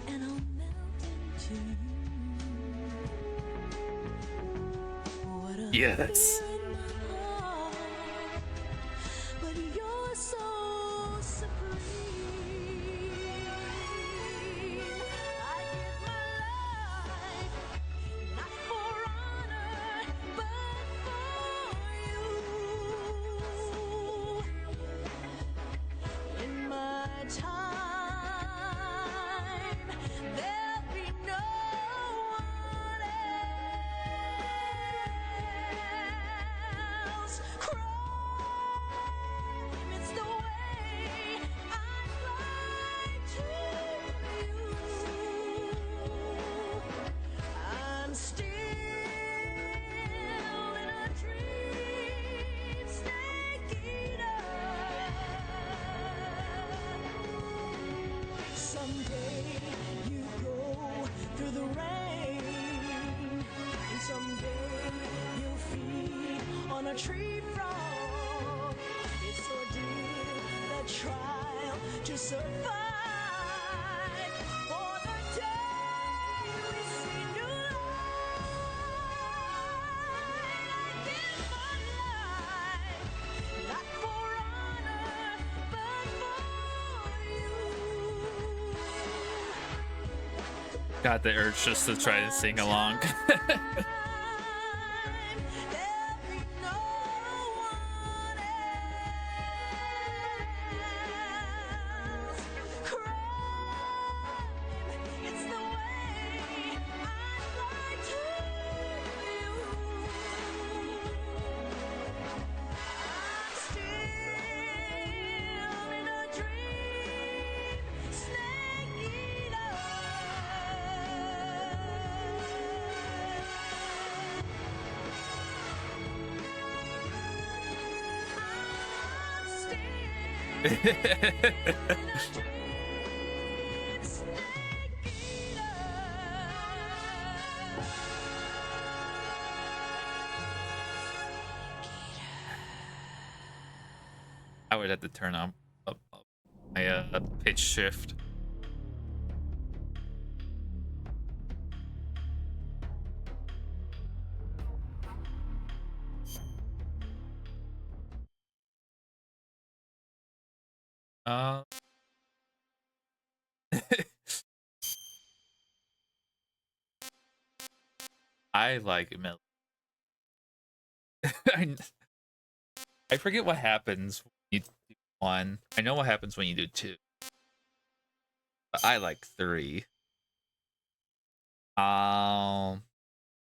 and I'll melt into you. What a Yes. fear in my heart, but you're so supreme. I give my life, not for honor, but for you. In my time, there'll be no one else. Crime, it's the way I fly to you. I'm still in a dream, snake eater. Someday you go through the rain, and someday you'll feed on a tree frog. It's ordeal, the trial to survive. For the day we see new light, I give my life, not for honor, but for you. Got the urge just to try to sing along. There'll be no one else. Crime, it's the way I fly to you. I'm still in a dream, snake eater. I'm still in a dream, snake eater. I would have to turn on up my pitch shift. Uh, I like Mel. I I forget what happens when you do one. I know what happens when you do two. But I like three. Yeah,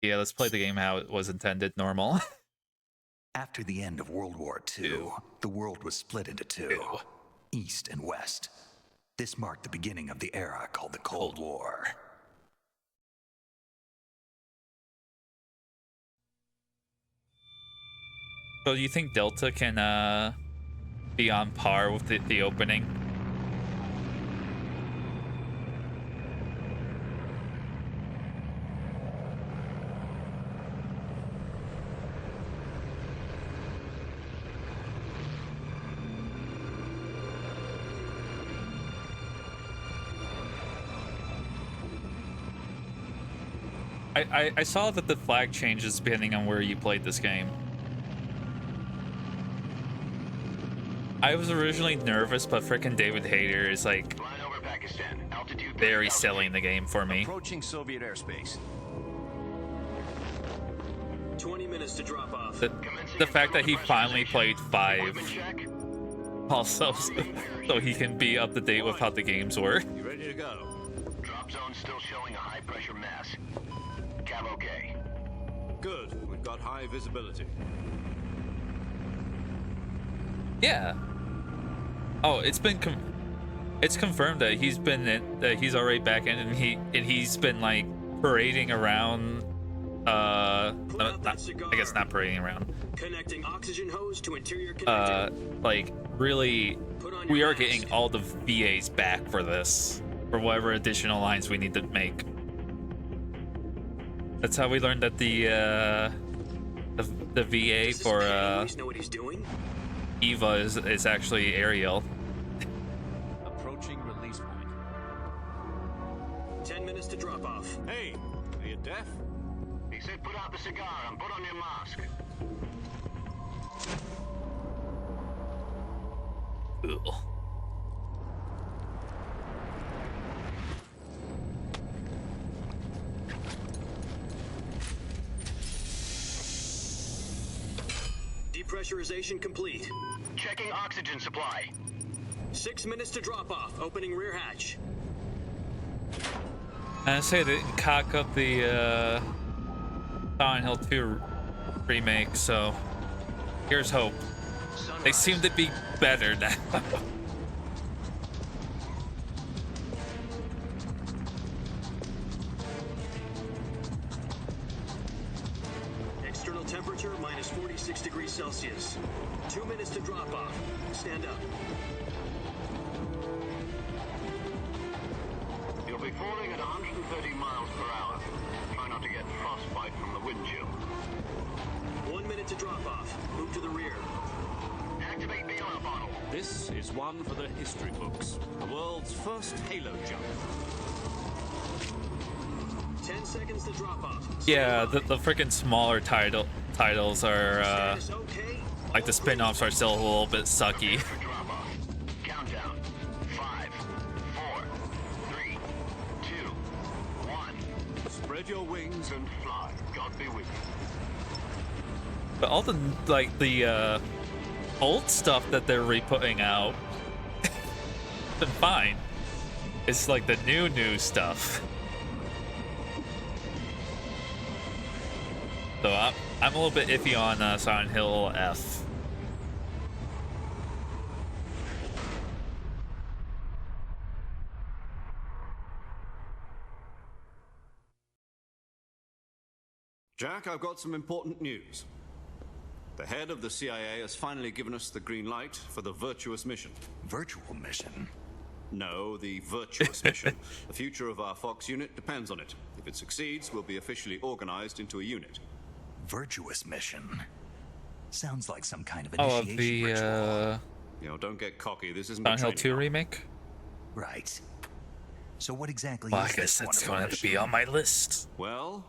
let's play the game how it was intended, normal. After the end of World War II, the world was split into two, East and West. This marked the beginning of the era called the Cold War. So do you think Delta can be on par with the opening? I saw that the flag changes depending on where you played this game. I was originally nervous, but frickin' David Hayter is like very selling the game for me. Approaching Soviet airspace. 20 minutes to drop off. The fact that he finally played 5 also so he can be up to date with how the games work. You ready to go? Drop zone still showing a high pressure mass. Cav okay. Good. We've got high visibility. Yeah. Oh, it's confirmed that he's already back in, and he's been like parading around. I guess not parading around. Connecting oxygen hose to interior connector. Like really, we are getting all the VAs back for this, for whatever additional lines we need to make. That's how we learned that the VA for know what he's doing? Eva is actually Ariel. Approaching release point. 10 minutes to drop off. Hey, are you deaf? He said put out the cigar and put on your mask. Cool. Depressurization complete. Checking oxygen supply. 6 minutes to drop off. Opening rear hatch. I say they didn't cock up the Silent Hill 2 remake, so here's hope. They seem to be better now. External temperature minus 46 degrees Celsius. 2 minutes to drop off. Stand up. You'll be falling at 130 miles per hour. Try not to get frostbite from the wind chill. 1 minute to drop off. Move to the rear. Activate the oil bottle. This is one for the history books. The world's first Halo jump. 10 seconds to drop off. Yeah, the freaking smaller titles are Status okay? like the spin-offs are still a little bit sucky. For drop off. Countdown. 5, 4, 3, 2, 1. Spread your wings and And fly. God be with you. But all the old stuff that they're re-putting out been fine. It's like the new stuff. So I'm a little bit iffy on Silent Hill F. Jack, I've got some important news. The head of the CIA has finally given us the green light for the Virtuous mission. Virtual mission. No, the Virtuous mission. The future of our Fox unit depends on it. If it succeeds, we'll be officially organized into a unit. Virtuous mission. Sounds like some kind of Oh, initiation of the ritual. You know, don't get cocky. This isn't Silent a Hill training 2 ground. remake. Right. So what exactly Well, I is guess this that's wonderful going to have to be mission? on my list. Well,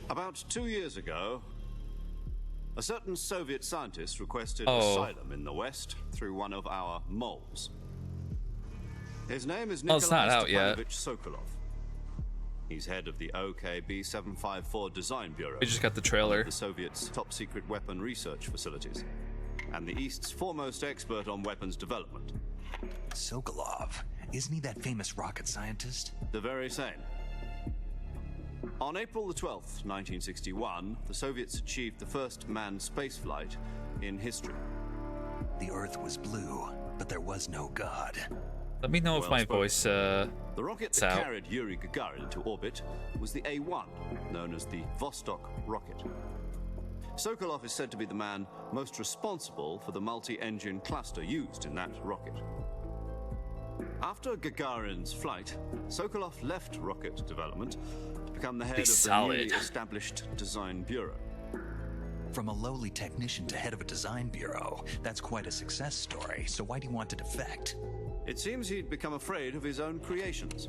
about 2 years ago, a certain Soviet scientist requested Oh. asylum in the West through one of our moles. His name is Well, it's Nikolai not out yet. Stepanovich Sokolov. He's head of the OKB-754 Design Bureau. We just got the trailer. The Soviets' top-secret weapon research facilities, and the East's foremost expert on weapons development. Sokolov. Isn't he that famous rocket scientist? The very same. On April the 12th, 1961, the Soviets achieved the first manned spaceflight in history. The Earth was blue, but there was no God. Let me know if Well my spoken. voice The rocket It's that out. carried Yuri Gagarin into orbit was the A-1, known as the Vostok rocket. Sokolov is said to be the man most responsible for the multi-engine cluster used in that rocket. After Gagarin's flight, Sokolov left rocket development to become the head of the solid. newly established Design Bureau. From a lowly technician to head of a design bureau, that's quite a success story. So why do you want to defect? It seems he'd become afraid of his own creations.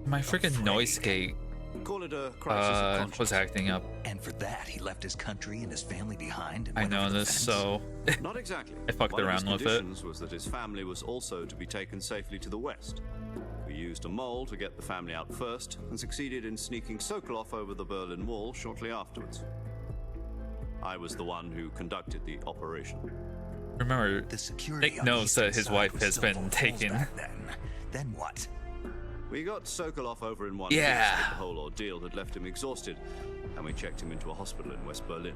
my freaking noise gate Call it a crisis of conscience. was acting up. And for that, he left his country and his family behind. And I went know over the this, fence? so Not exactly. I fucked One around of with his it. conditions was that his family was also to be taken safely to the west. We used a mole to get the family out first and succeeded in sneaking Sokolov over the Berlin Wall shortly afterwards. I was the one who conducted the operation. remember, The security Nick on the knows eastern that his side wife was has still been full of taken. holes back Then what? We got Sokolov over in one Yeah. piece, but the whole ordeal had left him exhausted, and we checked him into a hospital in West Berlin.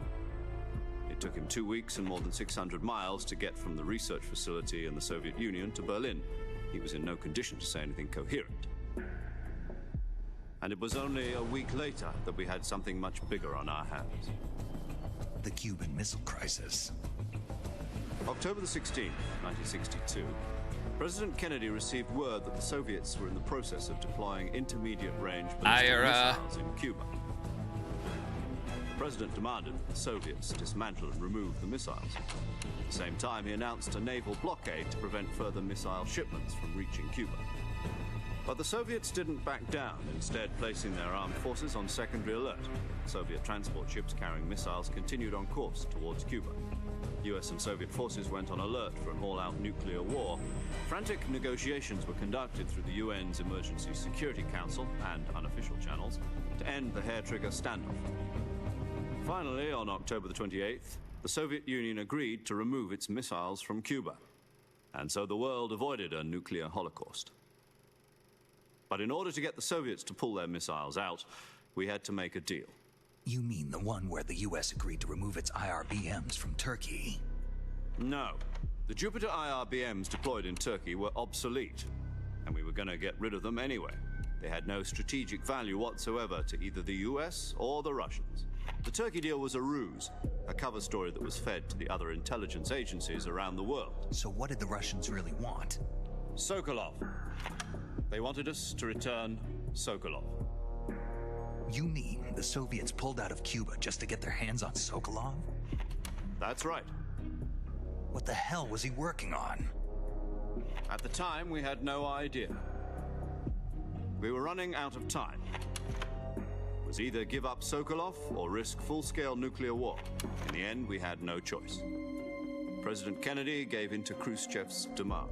It took him 2 weeks and more than 600 miles to get from the research facility in the Soviet Union to Berlin. He was in no condition to say anything coherent. And it was only a week later that we had something much bigger on our hands. The Cuban Missile Crisis. October the 16th, 1962, President Kennedy received word that the Soviets were in the process of deploying intermediate-range ballistic IRA. missiles in Cuba. The president demanded that the Soviets dismantle and remove the missiles. At the same time, he announced a naval blockade to prevent further missile shipments from reaching Cuba. But the Soviets didn't back down, instead placing their armed forces on secondary alert. Soviet transport ships carrying missiles continued on course towards Cuba. US and Soviet forces went on alert for an all-out nuclear war. Frantic negotiations were conducted through the UN's Emergency Security Council and unofficial channels to end the hair-trigger standoff. Finally, on October the 28th, the Soviet Union agreed to remove its missiles from Cuba. And so the world avoided a nuclear holocaust. But in order to get the Soviets to pull their missiles out, we had to make a deal. You mean the one where the US agreed to remove its IRBMs from Turkey? No. The Jupiter IRBMs deployed in Turkey were obsolete, and we were going to get rid of them anyway. They had no strategic value whatsoever to either the US or the Russians. The Turkey deal was a ruse, a cover story that was fed to the other intelligence agencies around the world. So what did the Russians really want? Sokolov. They wanted us to return Sokolov. You mean the Soviets pulled out of Cuba just to get their hands on Sokolov? That's right. What the hell was he working on? At the time, we had no idea. We were running out of time. It was either give up Sokolov or risk full-scale nuclear war. In the end, we had no choice. President Kennedy gave in to Khrushchev's demand.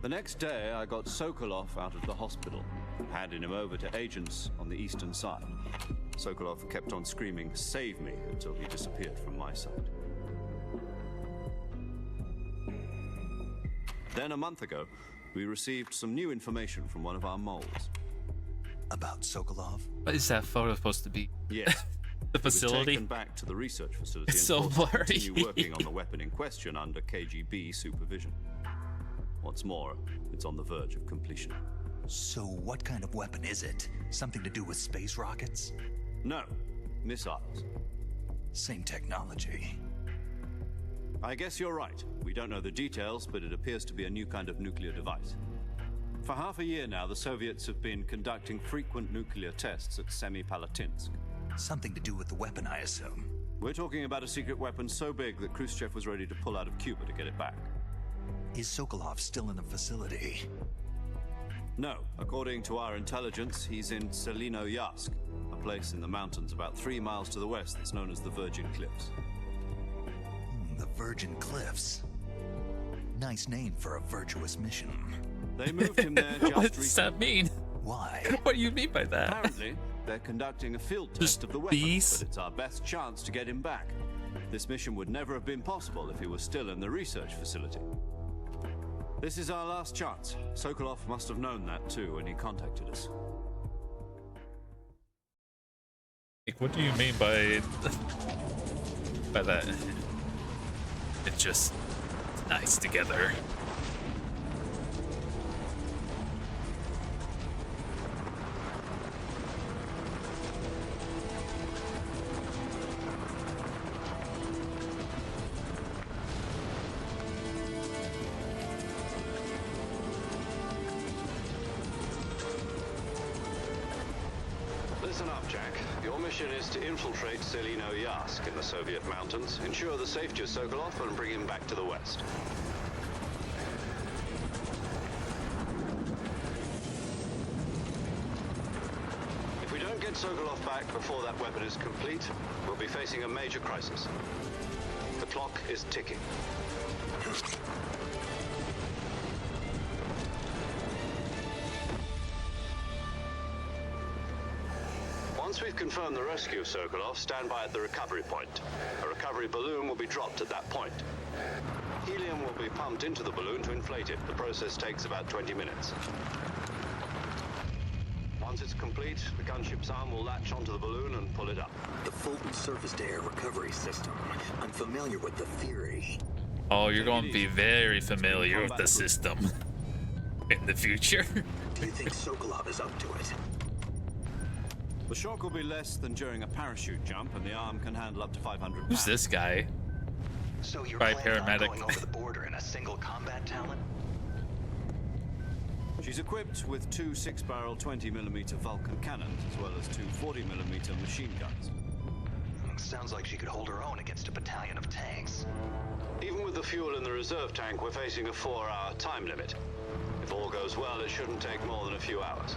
The next day, I got Sokolov out of the hospital, handing him over to agents on the eastern side. Sokolov kept on screaming, "Save me," until he disappeared from my side. Then a month ago, we received some new information from one of our moles. About Sokolov? What is that photo supposed to be? Yes. The He was facility? taken back to the research facility It's and so forced to blurry. continue working on the weapon in question under KGB supervision. What's more, it's on the verge of completion. So what kind of weapon is it? Something to do with space rockets? No, missiles. Same technology. I guess you're right. We don't know the details, but it appears to be a new kind of nuclear device. For half a year now, the Soviets have been conducting frequent nuclear tests at Semipalatinsk. Something to do with the weapon, I assume. We're talking about a secret weapon so big that Khrushchev was ready to pull out of Cuba to get it back. Is Sokolov still in the facility? No, according to our intelligence, he's in Selino-Yarsk, a place in the mountains about 3 miles to the west that's known as the Virgin Cliffs. The Virgin Cliffs. Nice name for a virtuous mission. They moved him there just What does recently. that mean? Why? What do you mean by that? Apparently, they're conducting a field test Just of the weapon, bees? but it's our best chance to get him back. This mission would never have been possible if he was still in the research facility. This is our last chance. Sokolov must have known that too when he contacted us. Like, what do you mean by that? It's just nice together. Listen up, Jack. Your mission is to infiltrate Selino-Yarsk in the Soviet mountains, ensure the safety of Sokolov, and bring him back to the west. If we don't get Sokolov back before that weapon is complete, we'll be facing a major crisis. The clock is ticking. Once we've confirmed the rescue of Sokolov, stand by at the recovery point. A recovery balloon will be dropped at that point. Helium will be pumped into the balloon to inflate it. The process takes about 20 minutes. Once it's complete, the gunship's arm will latch onto the balloon and pull it up. The Fulton surface-to-air recovery system. I'm familiar with the theory. Oh, you're going to be very familiar with the system in the future. Do you think Sokolov is up to it? The shock will be less than during a parachute jump, and the arm can handle up to 500 pounds. Who's this guy? So you're By planning on paramedic. going over the border in a single combat talent? She's equipped with 2 6-barrel 20mm Vulcan cannons, as well as 2 40mm machine guns. Sounds like she could hold her own against a battalion of tanks. Even with the fuel in the reserve tank, we're facing a 4-hour time limit. If If all goes well, it shouldn't take more than a few hours.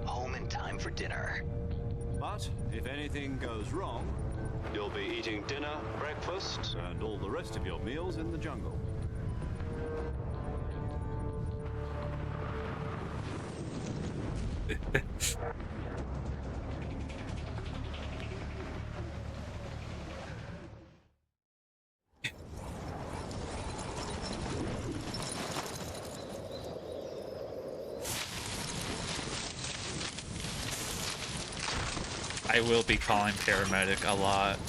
Home in time for dinner. But if anything goes wrong, you'll be eating dinner, breakfast, and all the rest of your meals in the jungle. I will be calling paramedic a lot.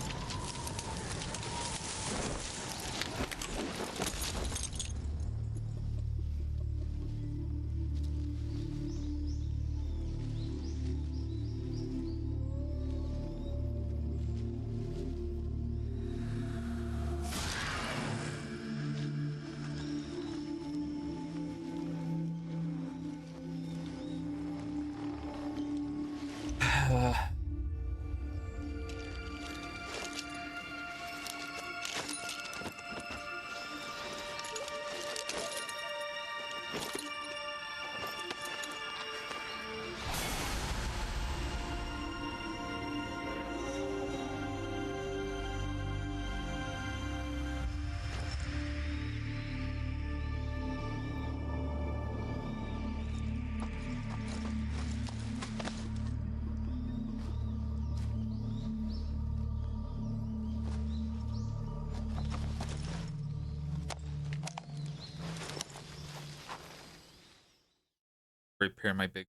Repair my big.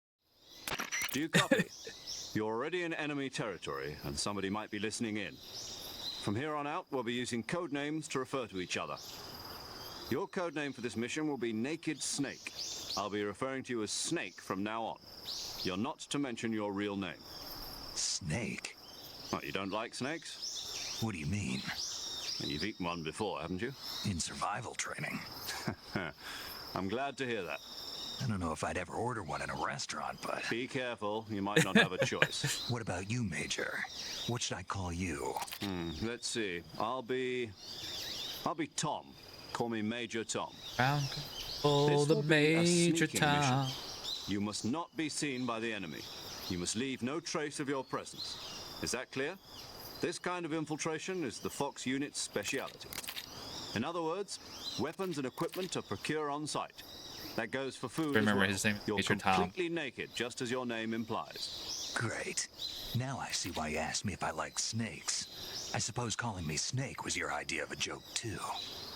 Do you copy? You're already in enemy territory, and somebody might be listening in. From here on out, we'll be using code names to refer to each other. Your code name for this mission will be Naked Snake. I'll be referring to you as Snake from now on. You're not to mention your real name. Snake? What, you don't like snakes? What do you mean? You've eaten one before, haven't you? In survival training. I'm glad to hear that. I don't know if I'd ever order one in a restaurant, but... Be careful, you might not have a choice. What about you, Major? What should I call you? Let's see. I'll be Tom. Call me Major Tom. Round control This the will be a Major sneaking Tom. mission. You must not be seen by the enemy. You must leave no trace of your presence. Is that clear? This kind of infiltration is the Fox unit's speciality. In other words, weapons and equipment to procure on site. That goes for food Remember as well. his name is You're Major Tom. completely naked, just as your name implies. Great. Now I see why you asked me if I like snakes. I suppose calling me Snake was your idea of a joke, too.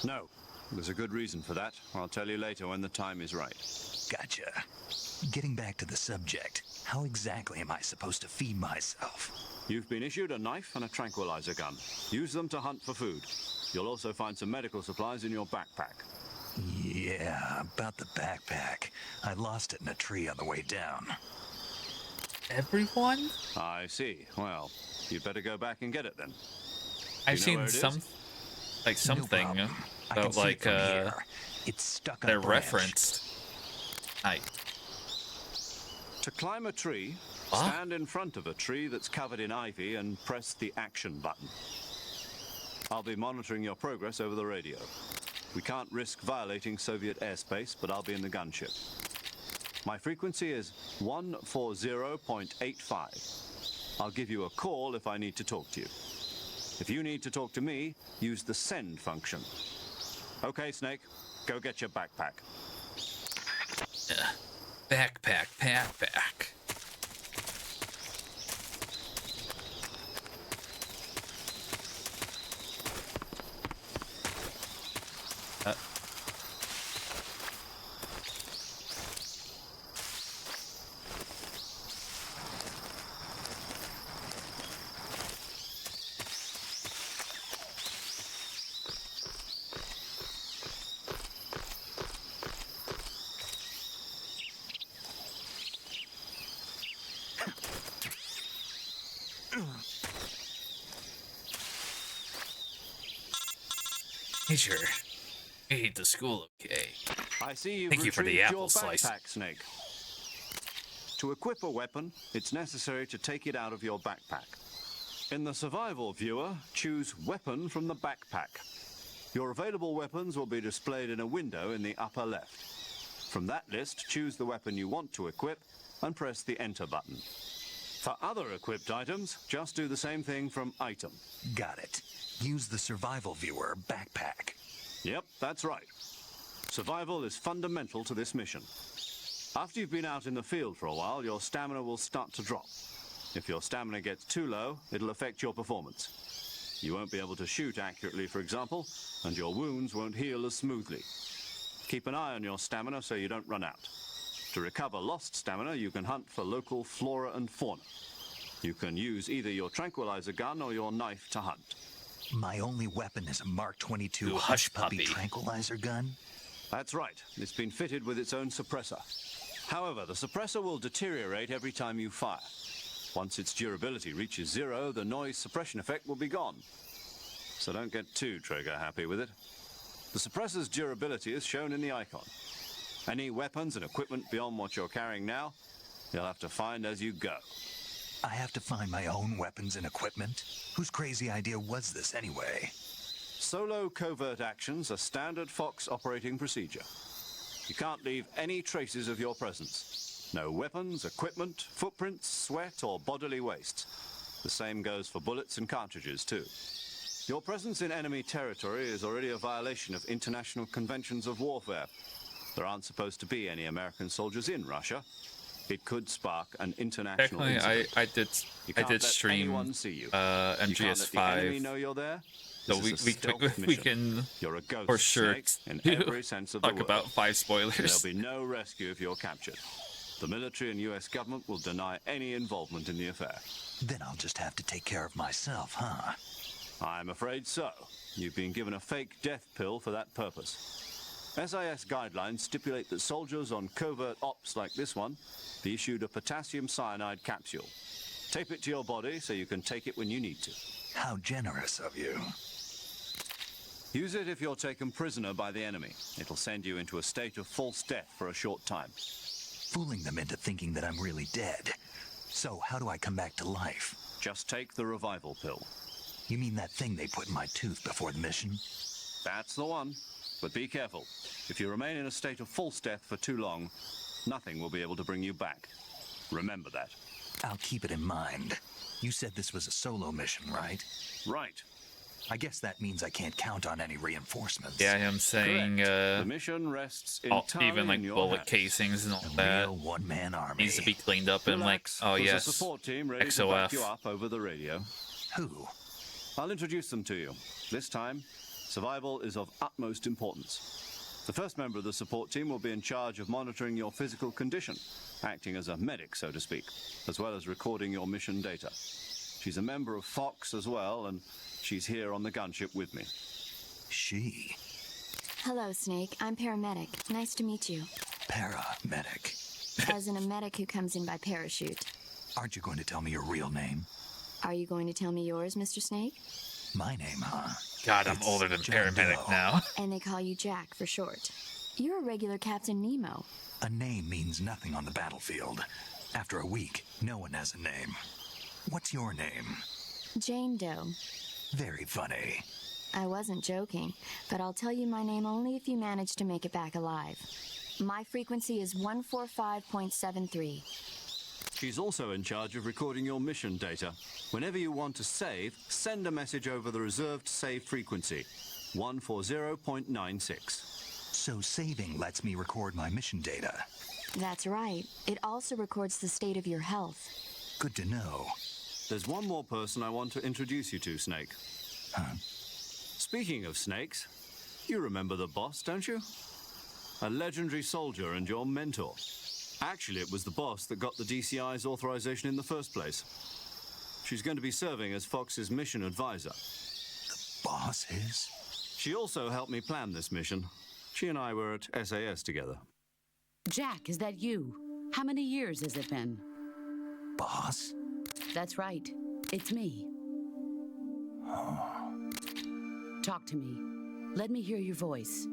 No, there's a good reason for that. I'll tell you later when the time is right. Gotcha. Getting back to the subject, how exactly am I supposed to feed myself? You've been issued a knife and a tranquilizer gun. Use them to hunt for food. You'll also find some medical supplies in your backpack. Yeah, about the backpack. I lost it in a tree on the way down. Everyone? I see. Well, you'd better go back and get it then. I've know seen where it is? some, like No something problem. I can about see it like from here. It's stuck on they're a branch. referenced. I To climb a tree, What? stand in front of a tree that's covered in ivy and press the action button. I'll be monitoring your progress over the radio. We can't risk violating Soviet airspace, but I'll be in the gunship. My frequency is 140.85. I'll give you a call if I need to talk to you. If you need to talk to me, use the send function. Okay, Snake, go get your backpack. backpack. Major, made to school okay. I see you've Thank you for the retrieved apple your slice. backpack, Snake. To equip a weapon, it's necessary to take it out of your backpack. In the survival viewer, choose Weapon from the backpack. Your available weapons will be displayed in a window in the upper left. From that list, choose the weapon you want to equip and press the Enter button. For other equipped items, just do the same thing from Item. Got it. Use the survival viewer backpack. Yep, that's right. Survival is fundamental to this mission. After you've been out in the field for a while, your stamina will start to drop. If your stamina gets too low, it'll affect your performance. You won't be able to shoot accurately, for example, and your wounds won't heal as smoothly. Keep an eye on your stamina so you don't run out. To recover lost stamina, you can hunt for local flora and fauna. You can use either your tranquilizer gun or your knife to hunt. My only weapon is a Mark 22 Ooh, Hush Puppy Puppy. tranquilizer gun. That's right. It's been fitted with its own suppressor. However, the suppressor will deteriorate every time you fire. Once its durability reaches 0, the noise suppression effect will be gone. So don't get too trigger happy with it. The suppressor's durability is shown in the icon. Any weapons and equipment beyond what you're carrying now, you'll have to find as you go. I have to find my own weapons and equipment? Whose crazy idea was this anyway? Solo covert actions are standard Fox operating procedure. You can't leave any traces of your presence. No weapons, equipment, footprints, sweat, or bodily waste. The same goes for bullets and cartridges, too. Your presence in enemy territory is already a violation of international conventions of warfare. There aren't supposed to be any American soldiers in Russia. It could spark an international Technically, incident. I You can't did let stream anyone see you. You can't let the enemy MGS5, know you're there. so This we is a stealth we mission. can You're a ghost for sure snake in every sense of the talk word. about 5 spoilers. There'll be no rescue if you're captured. The military and US government will deny any involvement in the affair. Then I'll just have to take care of myself, huh? I'm afraid so. You've been given a fake death pill for that purpose. SIS guidelines stipulate that soldiers on covert ops like this one be issued a potassium cyanide capsule. Tape it to your body so you can take it when you need to. How generous of you. Use it if you're taken prisoner by the enemy. It'll send you into a state of false death for a short time. Fooling them into thinking that I'm really dead. So how do I come back to life? Just take the revival pill. You mean that thing they put in my tooth before the mission? That's the one. But be careful. If you remain in a state of false death for too long, nothing will be able to bring you back. Remember that. I'll keep it in mind. You said this was a solo mission, right? Right. I guess that means I can't count on any reinforcements. Yeah, him saying The mission rests entirely even like in your bullet hands. casings and all A that real one-man army. needs to be cleaned up and like, Relax. oh There's yes, a support team ready to back you XOF. up over the radio. Who? I'll introduce them to you. This time, survival is of utmost importance. The first member of the support team will be in charge of monitoring your physical condition, acting as a medic, so to speak, as well as recording your mission data. She's a member of Fox as well, and she's here on the gunship with me. She. Hello, Snake. I'm paramedic. Nice to meet you. Paramedic. As in a medic who comes in by parachute. Aren't you going to tell me your real name? Are you going to tell me yours, Mr. Snake? My name, huh? God, I'm It's older than John paramedic Doe. now. And they call you Jack for short. You're a regular Captain Nemo. A name means nothing on the battlefield. After a week, no one has a name. What's your name? Jane Doe. Very funny. I wasn't joking, but I'll tell you my name only if you manage to make it back alive. My frequency is 145.73. She's also in charge of recording your mission data. Whenever you want to save, send a message over the reserved save frequency, 140.96. So saving lets me record my mission data. That's right. It also records the state of your health. Good to know. There's one more person I want to introduce you to, Snake. Huh? Speaking of snakes, you remember the boss, don't you? A legendary soldier and your mentor. Actually, it was the boss that got the DCI's authorization in the first place. She's going to be serving as Fox's mission advisor. Boss is? She also helped me plan this mission. She and I were at SAS together. Jack, is that you? How many years has it been? Boss? That's right. It's me. Talk to me. Let me hear your voice.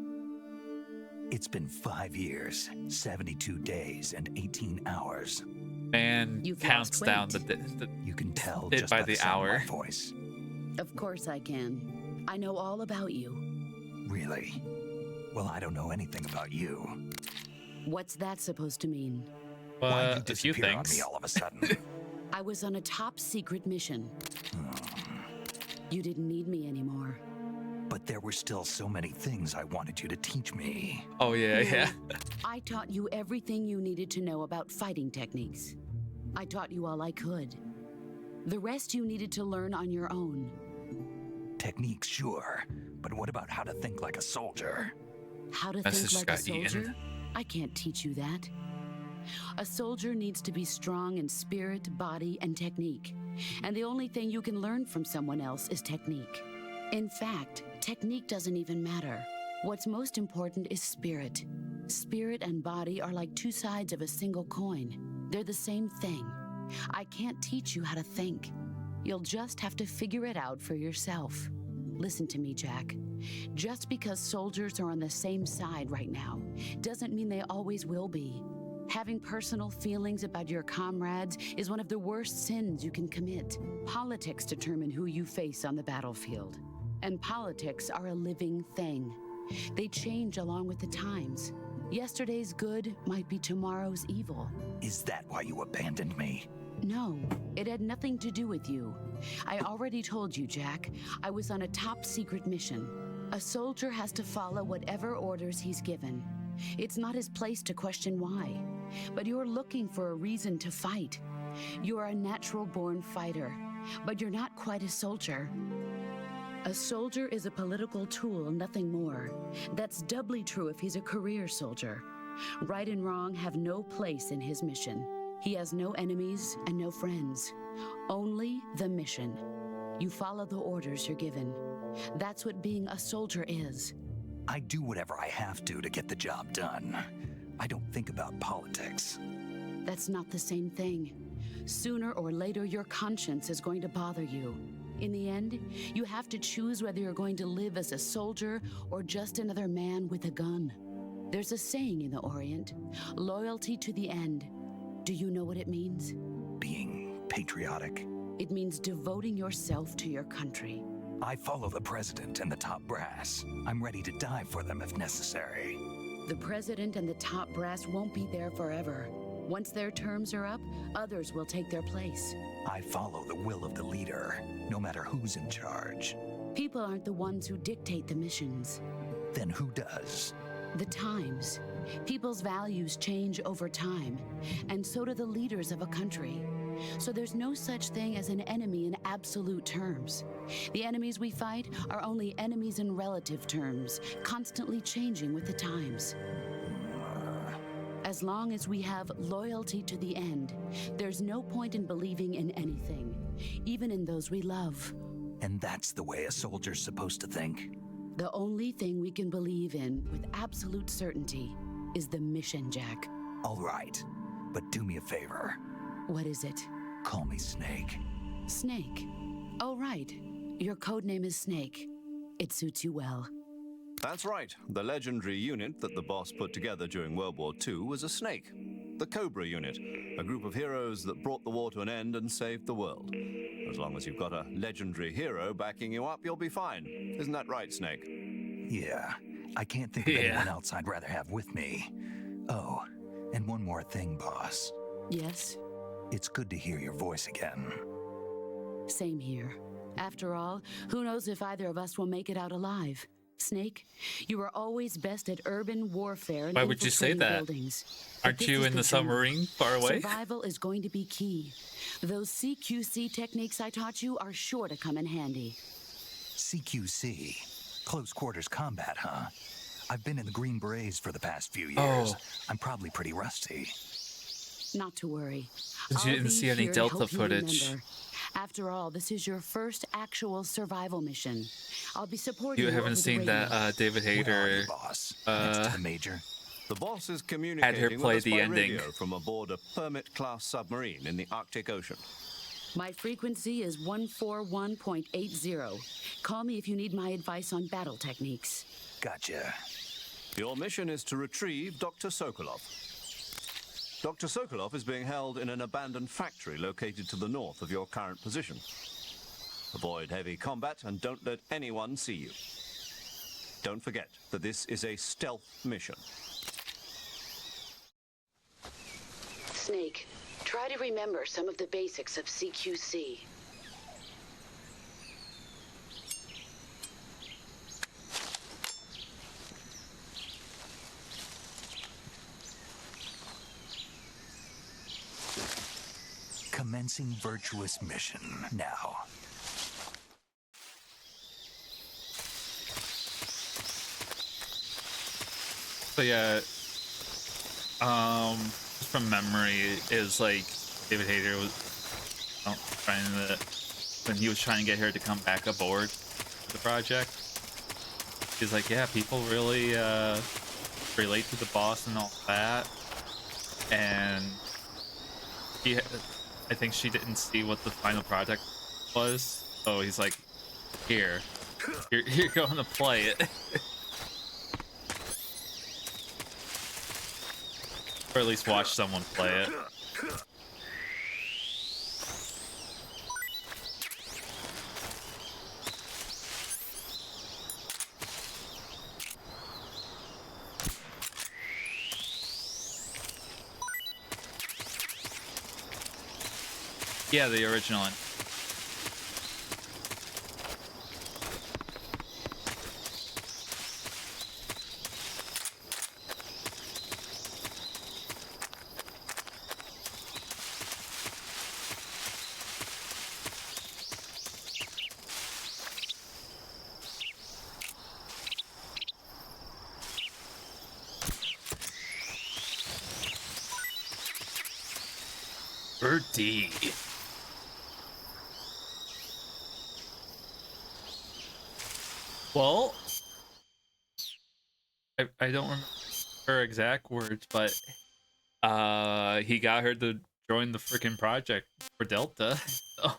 It's been 5 years, 72 days, and 18 hours. And You've counts lost down weight. the You can tell It just by by the the sound hour. of my voice. Of course I can. I know all about you. Really? Well, I don't know anything about you. What's that supposed to mean? Why'd you A few disappear on things. me all of a sudden? I was on a top secret mission. You didn't need me anymore. But there were still so many things I wanted you to teach me. Oh yeah, yeah. I taught you everything you needed to know about fighting techniques. I taught you all I could. The rest you needed to learn on your own. Techniques, sure. But what about how to think like a soldier? How to Message think like a got eaten. soldier? I can't teach you that. A soldier needs to be strong in spirit, body, and technique. And the only thing you can learn from someone else is technique. In fact, technique doesn't even matter. What's most important is spirit. Spirit and body are like two sides of a single coin. They're the same thing. I can't teach you how to think. You'll just have to figure it out for yourself. Listen to me, Jack. Just because soldiers are on the same side right now doesn't mean they always will be. Having personal feelings about your comrades is one of the worst sins you can commit. Politics determine who you face on the battlefield. And politics are a living thing. They change along with the times. Yesterday's good might be tomorrow's evil. Is that why you abandoned me? No, it had nothing to do with you. I already told you, Jack. I was on a top secret mission. A soldier has to follow whatever orders he's given. It's not his place to question why. But you're looking for a reason to fight. You're a natural-born fighter, but you're not quite a soldier. A soldier is a political tool, nothing more. That's doubly true if he's a career soldier. Right and wrong have no place in his mission. He has no enemies and no friends. Only the mission. You follow the orders you're given. That's what being a soldier is. I do whatever I have to get the job done. I don't think about politics. That's not the same thing. Sooner or later, your conscience is going to bother you. In the end, you have to choose whether you're going to live as a soldier or just another man with a gun. There's a saying in the Orient, loyalty to the end. Do you know what it means? Being patriotic. It means devoting yourself to your country. I follow the president and the top brass. I'm ready to die for them if necessary. The president and the top brass won't be there forever. Once their terms are up, others will take their place. I follow the will of the leader, no matter who's in charge. People aren't the ones who dictate the missions. Then who does? The times. People's values change over time, and so do the leaders of a country. So there's no such thing as an enemy in absolute terms. The enemies we fight are only enemies in relative terms, constantly changing with the times. As long as we have loyalty to the end, there's no point in believing in anything, even in those we love. And that's the way a soldier's supposed to think? The only thing we can believe in with absolute certainty is the mission, Jack. All right, but do me a favor. What is it? Call me Snake. Snake. Oh, right. Your code name is Snake. It suits you well. That's right. The legendary unit that the boss put together during World War II was a snake. The Cobra unit, a group of heroes that brought the war to an end and saved the world. As long as you've got a legendary hero backing you up, you'll be fine. Isn't that right, Snake? Yeah, I can't think of anyone else I'd rather have with me. Oh, and one more thing, boss. Yes? It's good to hear your voice again. Same here. After all, who knows if either of us will make it out alive? Snake, you are always best at urban warfare and Why would you say infiltrating that? buildings. But Aren't this you is in the truth. submarine far away? Survival is going to be key. Those CQC techniques I taught you are sure to come in handy. CQC. Close quarters combat, huh? I've been in the Green Berets for the past few years. Oh. I'm probably pretty rusty. Not to worry. You I'll didn't be see any here to Delta help you footage. remember. After all, this is your first actual survival mission. I'll be supporting You over haven't the seen that radio. David Where are Hayter you, boss? Next to the major? The boss is communicating play with us the by ending. radio from aboard a Permit-class submarine in the Arctic Ocean. My frequency is 141.80. Call me if you need my advice on battle techniques. Gotcha. Your mission is to retrieve Dr. Sokolov. Dr. Sokolov is being held in an abandoned factory located to the north of your current position. Avoid heavy combat and don't let anyone see you. Don't forget that this is a stealth mission. Snake, try to remember some of the basics of CQC. Commencing Virtuous mission now. So yeah, just from memory, is like David Hayter was trying to, when he was trying to get her to come back aboard the project. He's like, yeah, people really relate to the boss and all that, and I think she didn't see what the final project was, so he's like, here, you're going to play it. Or at least watch someone play it. Yeah, the original one. Birdie. Well, I don't remember her exact words, but he got her to join the freaking project for Delta. So.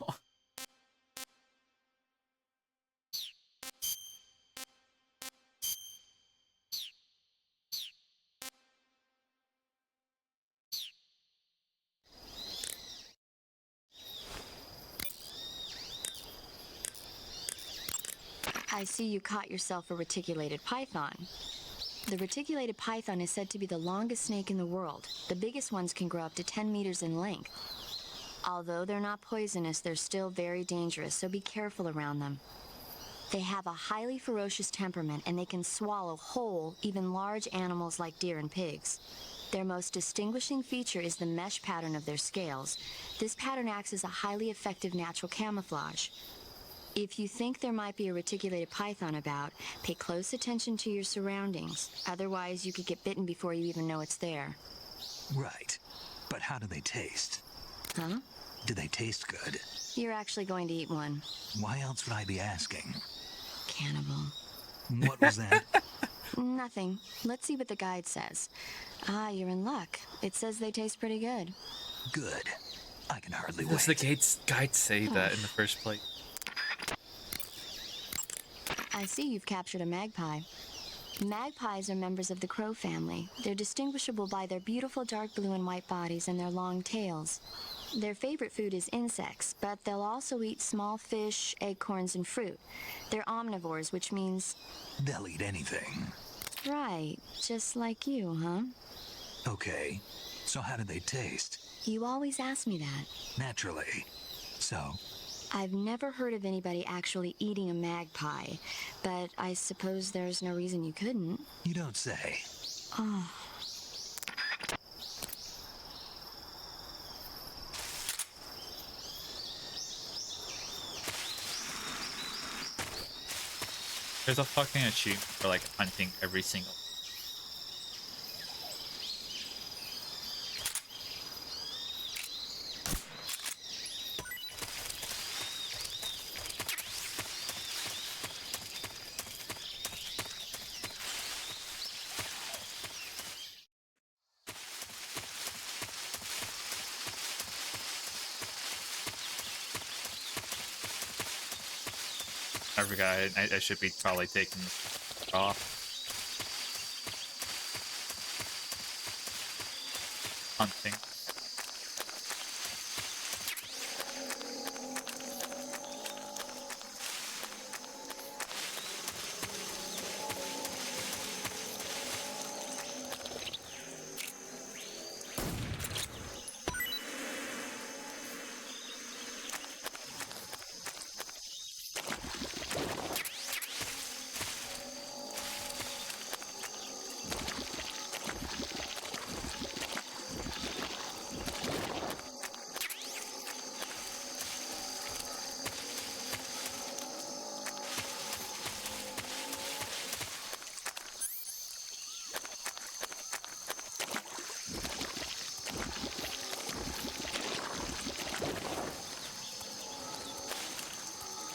I see you caught yourself a reticulated python. The reticulated python is said to be the longest snake in the world. The biggest ones can grow up to 10 meters in length. Although they're not poisonous, they're still very dangerous, so be careful around them. They have a highly ferocious temperament, and they can swallow whole, even large animals like deer and pigs. Their most distinguishing feature is the mesh pattern of their scales. This pattern acts as a highly effective natural camouflage. If you think there might be a reticulated python about, pay close attention to your surroundings. Otherwise, you could get bitten before you even know it's there. Right. But how do they taste? Huh? Do they taste good? You're actually going to eat one. Why else would I be asking? Cannibal. What was that? Nothing. Let's see what the guide says. Ah, you're in luck. It says they taste pretty good. Good. I can hardly Does wait. the guide say that in the first place? I see you've captured a magpie. Magpies are members of the crow family. They're distinguishable by their beautiful dark blue and white bodies and their long tails. Their favorite food is insects, but they'll also eat small fish, acorns, and fruit. They're omnivores, which means... They'll eat anything. Right, just like you, huh? Okay. So how do they taste? You always ask me that. Naturally. So? I've never heard of anybody actually eating a magpie, but I suppose there's no reason you couldn't. You don't say. Oh. There's a fucking achievement for like hunting every single. I forgot. I should be probably taking this off. Hunting.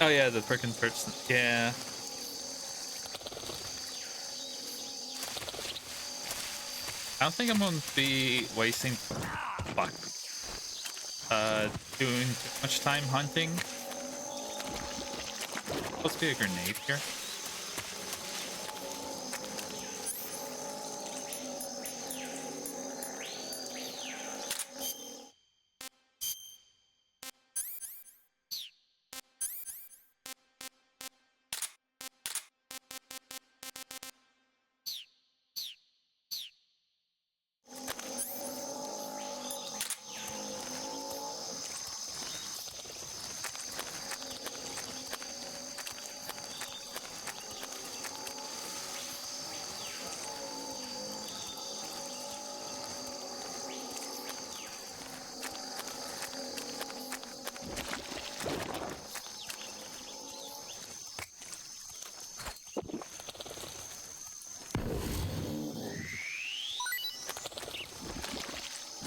Oh yeah, the frickin' person. Yeah. I don't think I'm gonna be wasting fuck. Doing too much time hunting. Supposed to be a grenade here.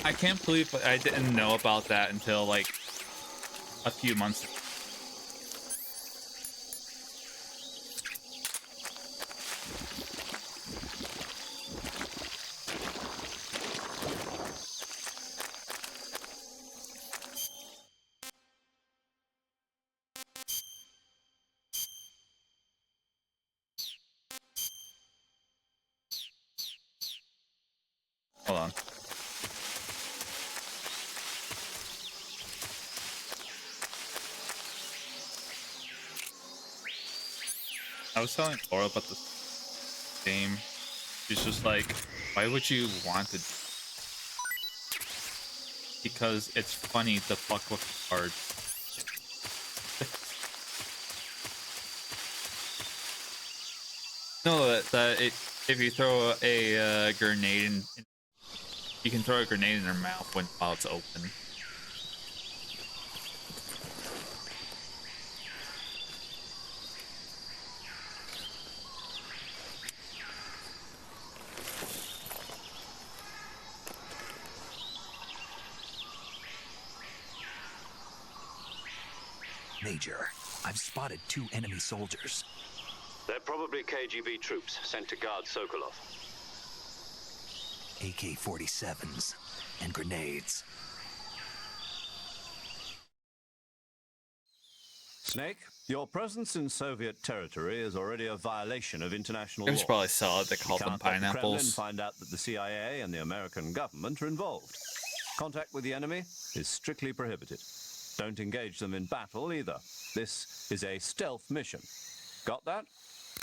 I can't believe I didn't know about that until like a few months ago. Hold on. I was telling Laura about this game. She's just like, why would you want to? Because it's funny to fuck with cards. No, if you throw a grenade in, you can throw a grenade in her mouth while it's open. Major, I've spotted 2 enemy soldiers. They're probably KGB troops sent to guard Sokolov. AK-47s and grenades. Snake, your presence in Soviet territory is already a violation of international I law. should probably sell it. They call them Can't let the Kremlin pineapples. find out that the CIA and the American government are involved. Contact with the enemy is strictly prohibited. Don't engage them in battle either. This is a stealth mission. Got that?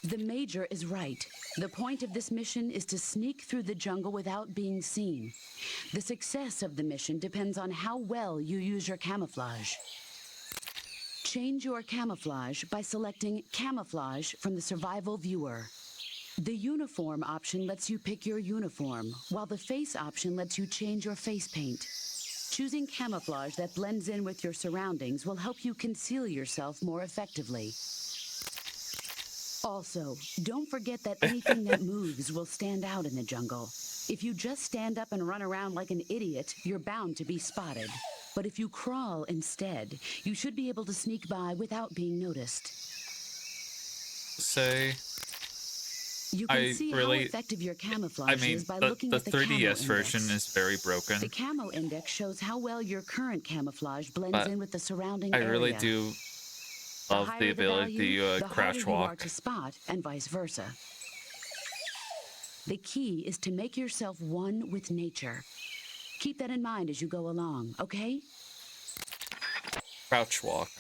The Major is right. The point of this mission is to sneak through the jungle without being seen. The success of the mission depends on how well you use your camouflage. Change your camouflage by selecting Camouflage from the Survival Viewer. The Uniform option lets you pick your uniform, while the Face option lets you change your face paint. Choosing camouflage that blends in with your surroundings will help you conceal yourself more effectively. Also, don't forget that anything that moves will stand out in the jungle. If you just stand up and run around like an idiot, you're bound to be spotted. But if you crawl instead, you should be able to sneak by without being noticed. Say, You can I see really- how effective your camouflage I mean, is by the looking 3DS at the camo version index. is very broken. The camo index shows how well your current camouflage blends But in with the surrounding I area. really do love higher the ability value, to the crouch harder you are walk. to spot, and vice versa. The key is to make yourself one with nature. Keep that in mind as you go along, okay? Crouch walk.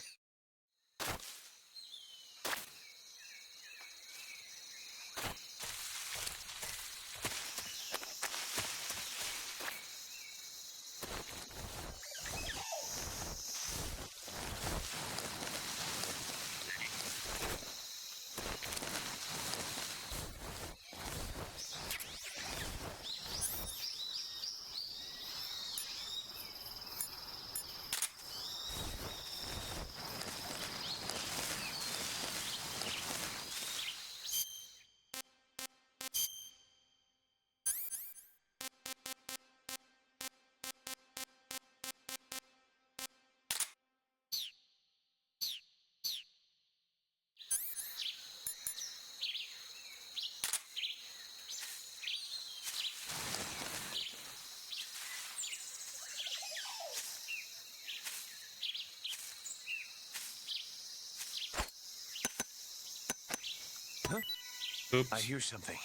Oops. I hear something.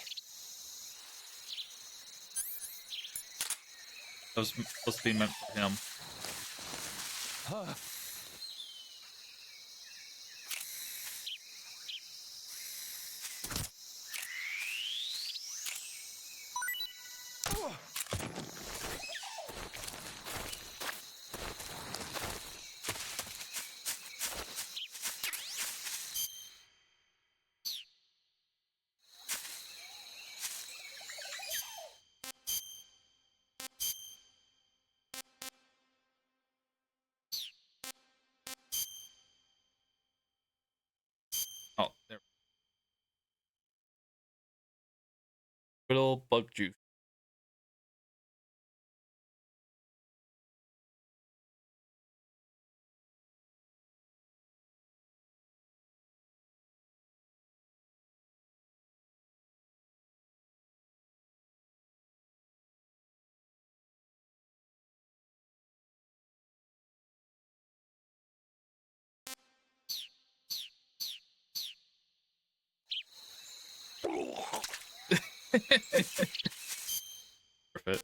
That was supposed to be meant for him. Oh, there. Good old bug juice. Perfect.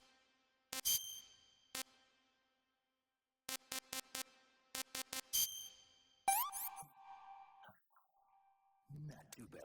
Not too bad.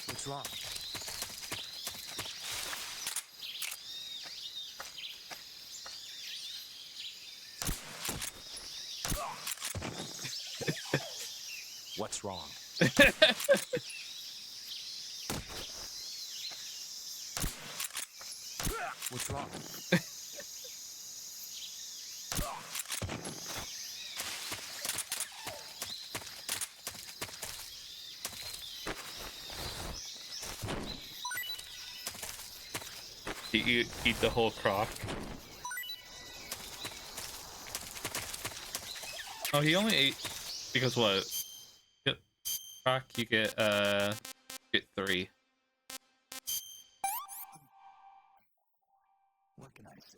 What's wrong? What's wrong? What's wrong? Eat the whole crock. Oh, he only ate because what? Croc, you get 3. What can I say?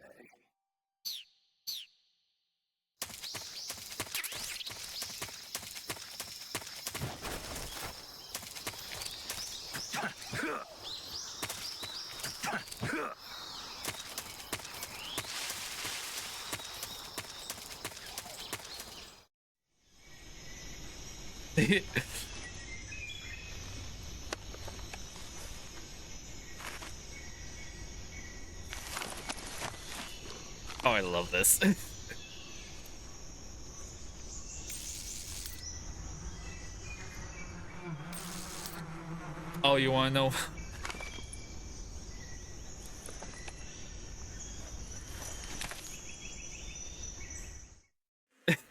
Oh, I love this. Oh, you want to know?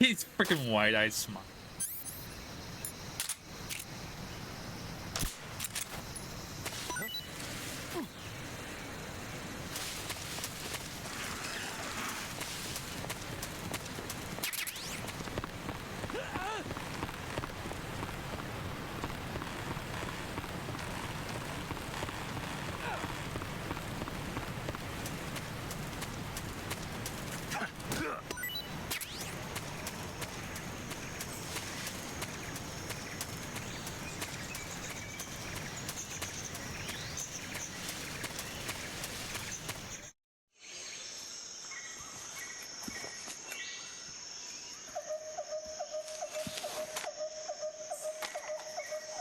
He's freaking wide-eyed smile.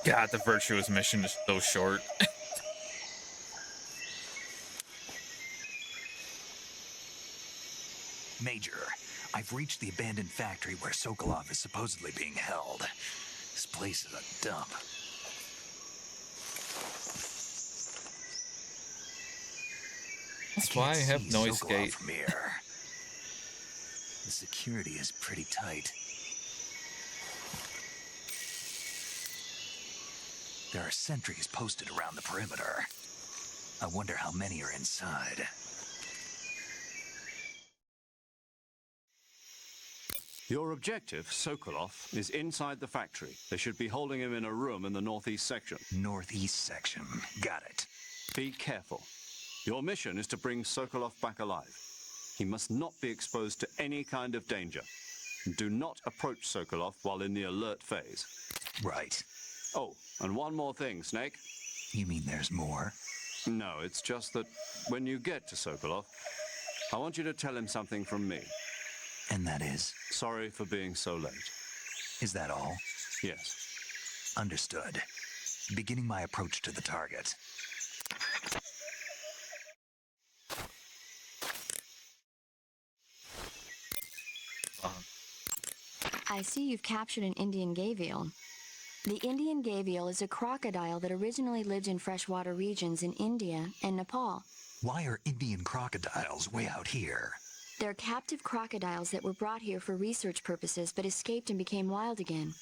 God, the Virtuous mission is so short. Major, I've reached the abandoned factory where Sokolov is supposedly being held. This place is a dump. That's I why I can't have see noise Sokolov gate. from here. The security is pretty tight. There are sentries posted around the perimeter. I wonder how many are inside. Your objective, Sokolov, is inside the factory. They should be holding him in a room in the northeast section. Northeast section. Got it. Be careful. Your mission is to bring Sokolov back alive. He must not be exposed to any kind of danger. Do not approach Sokolov while in the alert phase. Right. Oh, and one more thing, Snake. You mean there's more? No, it's just that when you get to Sokolov, I want you to tell him something from me. And that is? Sorry for being so late. Is that all? Yes. Understood. Beginning my approach to the target. I see you've captured an Indian gavial. The Indian gavial is a crocodile that originally lived in freshwater regions in India and Nepal. Why are Indian crocodiles way out here? They're captive crocodiles that were brought here for research purposes but escaped and became wild again.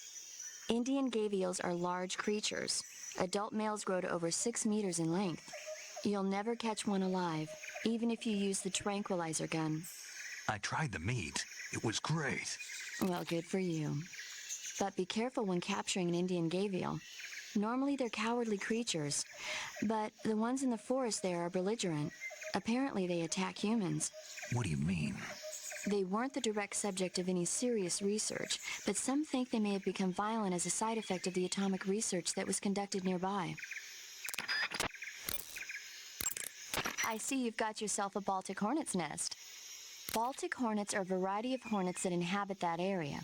Indian gavials are large creatures. Adult males grow to over 6 meters in length. You'll never catch one alive, even if you use the tranquilizer gun. I tried the meat. It was great. Well, good for you. But be careful when capturing an Indian gavial. Normally they're cowardly creatures, but the ones in the forest there are belligerent. Apparently they attack humans. What do you mean? They weren't the direct subject of any serious research, but some think they may have become violent as a side effect of the atomic research that was conducted nearby. I see you've got yourself a Baltic hornet's nest. Baltic hornets are a variety of hornets that inhabit that area.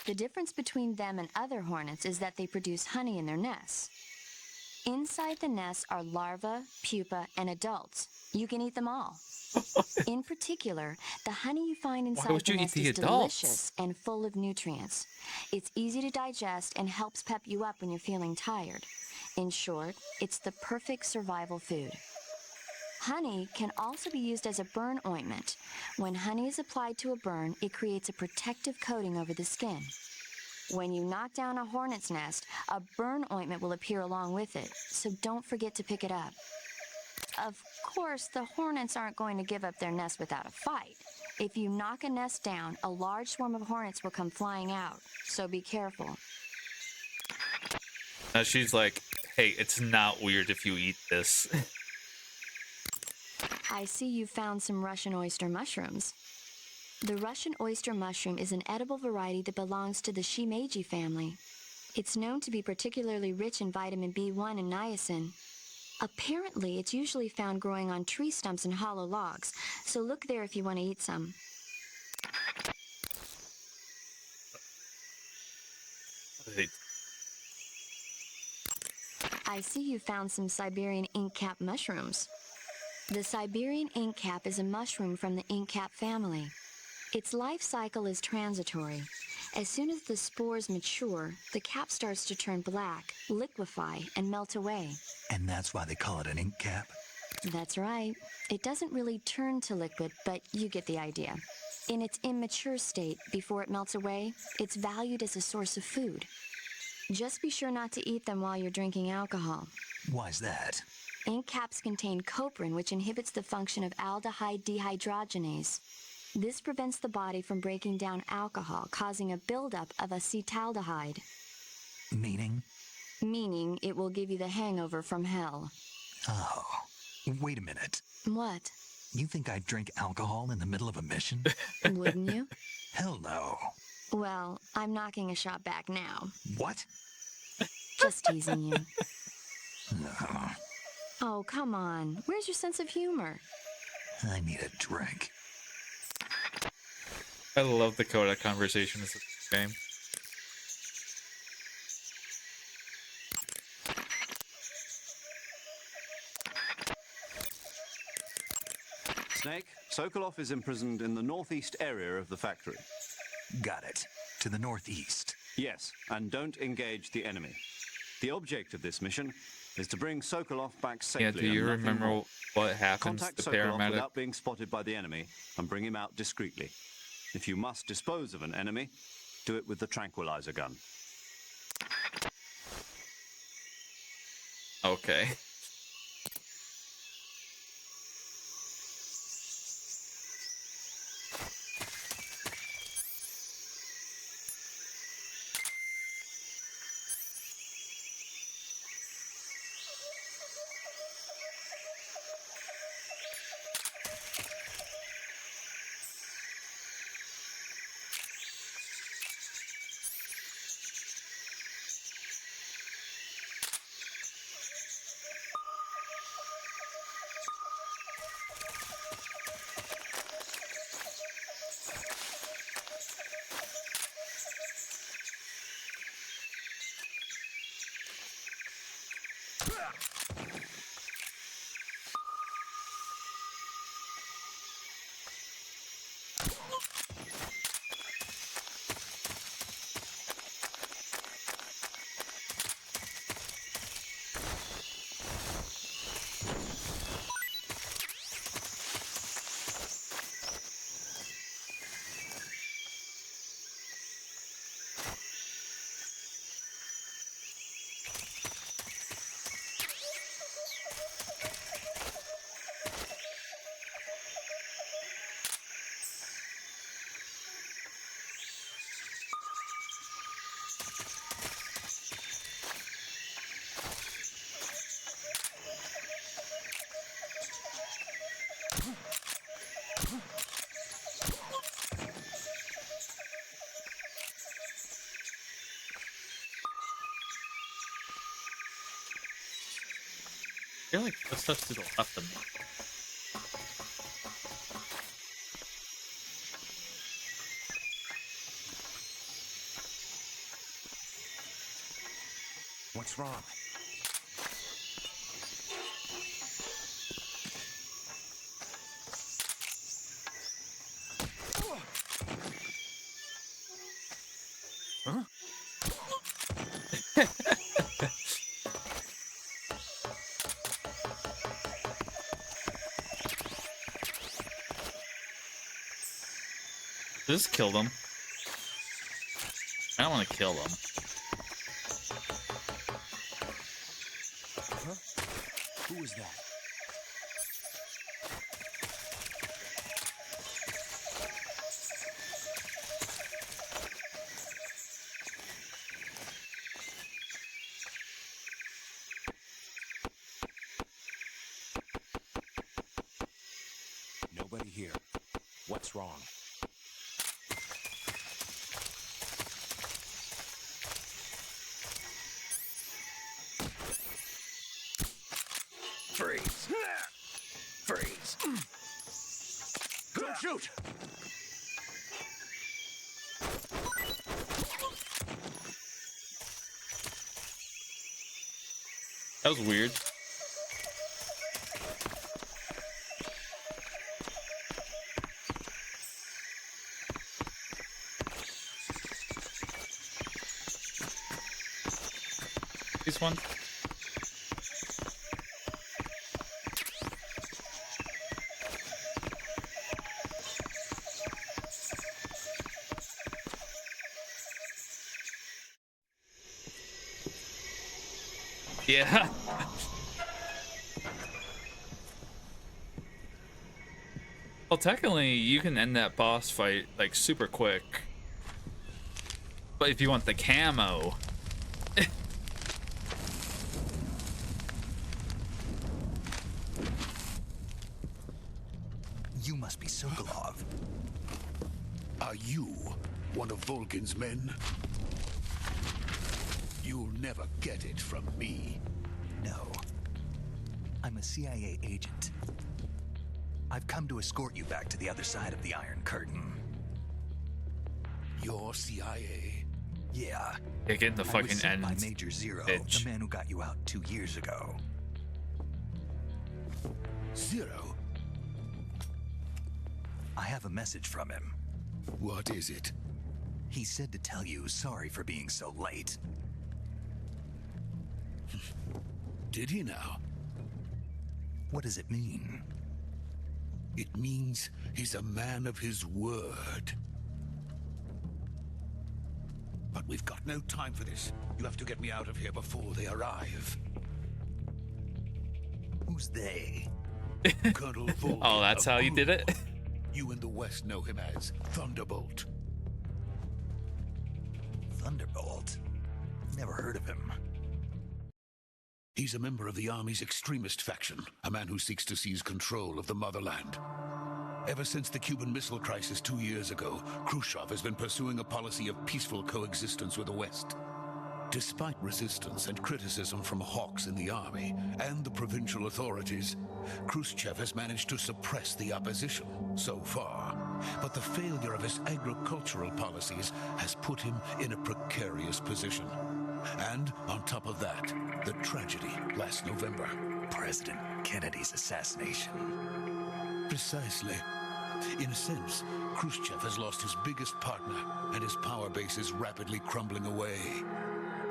The difference between them and other hornets is that they produce honey in their nests. Inside the nests are larvae, pupa, and adults. You can eat them all. In particular, the honey you find inside would the you eat nest the is adults? delicious and full of nutrients. It's easy to digest and helps pep you up when you're feeling tired. In short, it's the perfect survival food. Honey can also be used as a burn ointment. When honey is applied to a burn, it creates a protective coating over the skin. When you knock down a hornet's nest, a burn ointment will appear along with it, so don't forget to pick it up. Of course, the hornets aren't going to give up their nest without a fight. If you knock a nest down, a large swarm of hornets will come flying out, so be careful. She's like, hey, it's not weird if you eat this. I see you found some Russian oyster mushrooms. The Russian oyster mushroom is an edible variety that belongs to the shimeji family. It's known to be particularly rich in vitamin B1 and niacin. Apparently, it's usually found growing on tree stumps and hollow logs, so look there if you want to eat some. Hey, I see you found some Siberian inkcap mushrooms. The Siberian inkcap is a mushroom from the inkcap family. Its life cycle is transitory. As soon as the spores mature, the cap starts to turn black, liquefy, and melt away. And that's why they call it an ink cap? That's right. It doesn't really turn to liquid, but you get the idea. In its immature state, before it melts away, it's valued as a source of food. Just be sure not to eat them while you're drinking alcohol. Why's that? Ink caps contain coprin, which inhibits the function of aldehyde dehydrogenase. This prevents the body from breaking down alcohol, causing a buildup of acetaldehyde. Meaning? Meaning it will give you the hangover from hell. Oh, wait a minute. What? You think I'd drink alcohol in the middle of a mission? Wouldn't you? Hell no. Well, I'm knocking a shot back now. What? Just teasing you. No, Oh, come on. Where's your sense of humor? I need a drink. I love the Kodak conversations in this game. Snake, Sokolov is imprisoned in the northeast area of the factory. Got it. To the northeast. Yes, and don't engage the enemy. The object of this mission is to bring Sokolov back safely. Yeah, do you and nothing remember more. what happens Contact to Sokolov paramedic? without being spotted by the enemy and bring him out discreetly. If you must dispose of an enemy, do it with the tranquilizer gun. Okay. I feel like footsteps to the left of me. What's wrong? Huh? Just kill them. I don't want to kill them. Huh? Who was that? Nobody here. What's wrong? Freeze. Freeze. Don't shoot! That was weird. This one. Yeah. Well, technically, you can end that boss fight like super quick. But if you want the camo, You must be Sokolov. Are you one of Volgin's men? You'll never get it from me. No. I'm a CIA agent. I've come to escort you back to the other side of the Iron Curtain. You're CIA? Yeah. get in the I was fucking sent end. by Major Zero, bitch. the man who got you out 2 years ago. Zero? I have a message from him. What is it? He said to tell you sorry for being so late. Did he now? What does it mean? It means he's a man of his word. But we've got no time for this. You have to get me out of here before they arrive. Who's they? Colonel Volkin. Oh, that's how you did it? You in the West know him as Thunderbolt. Thunderbolt? Never heard of him. He's a member of the Army's extremist faction, a man who seeks to seize control of the motherland. Ever since the Cuban Missile Crisis 2 years ago, Khrushchev has been pursuing a policy of peaceful coexistence with the West. Despite resistance and criticism from hawks in the army and the provincial authorities, Khrushchev has managed to suppress the opposition so far. But the failure of his agricultural policies has put him in a precarious position. And on top of that, the tragedy last November. President Kennedy's assassination. Precisely. In a sense, Khrushchev has lost his biggest partner, and his power base is rapidly crumbling away.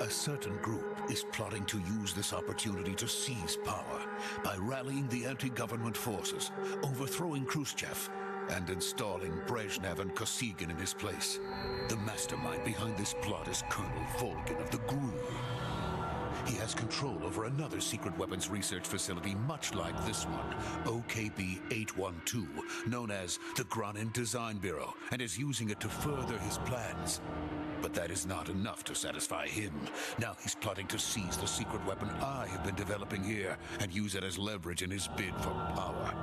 A certain group is plotting to use this opportunity to seize power by rallying the anti-government forces, overthrowing Khrushchev, and installing Brezhnev and Kosygin in his place. The mastermind behind this plot is Colonel Volkin of the GRU. He has control over another secret weapons research facility much like this one, OKB-812, known as the Granin Design Bureau, and is using it to further his plans. But that is not enough to satisfy him. Now he's plotting to seize the secret weapon I have been developing here and use it as leverage in his bid for power.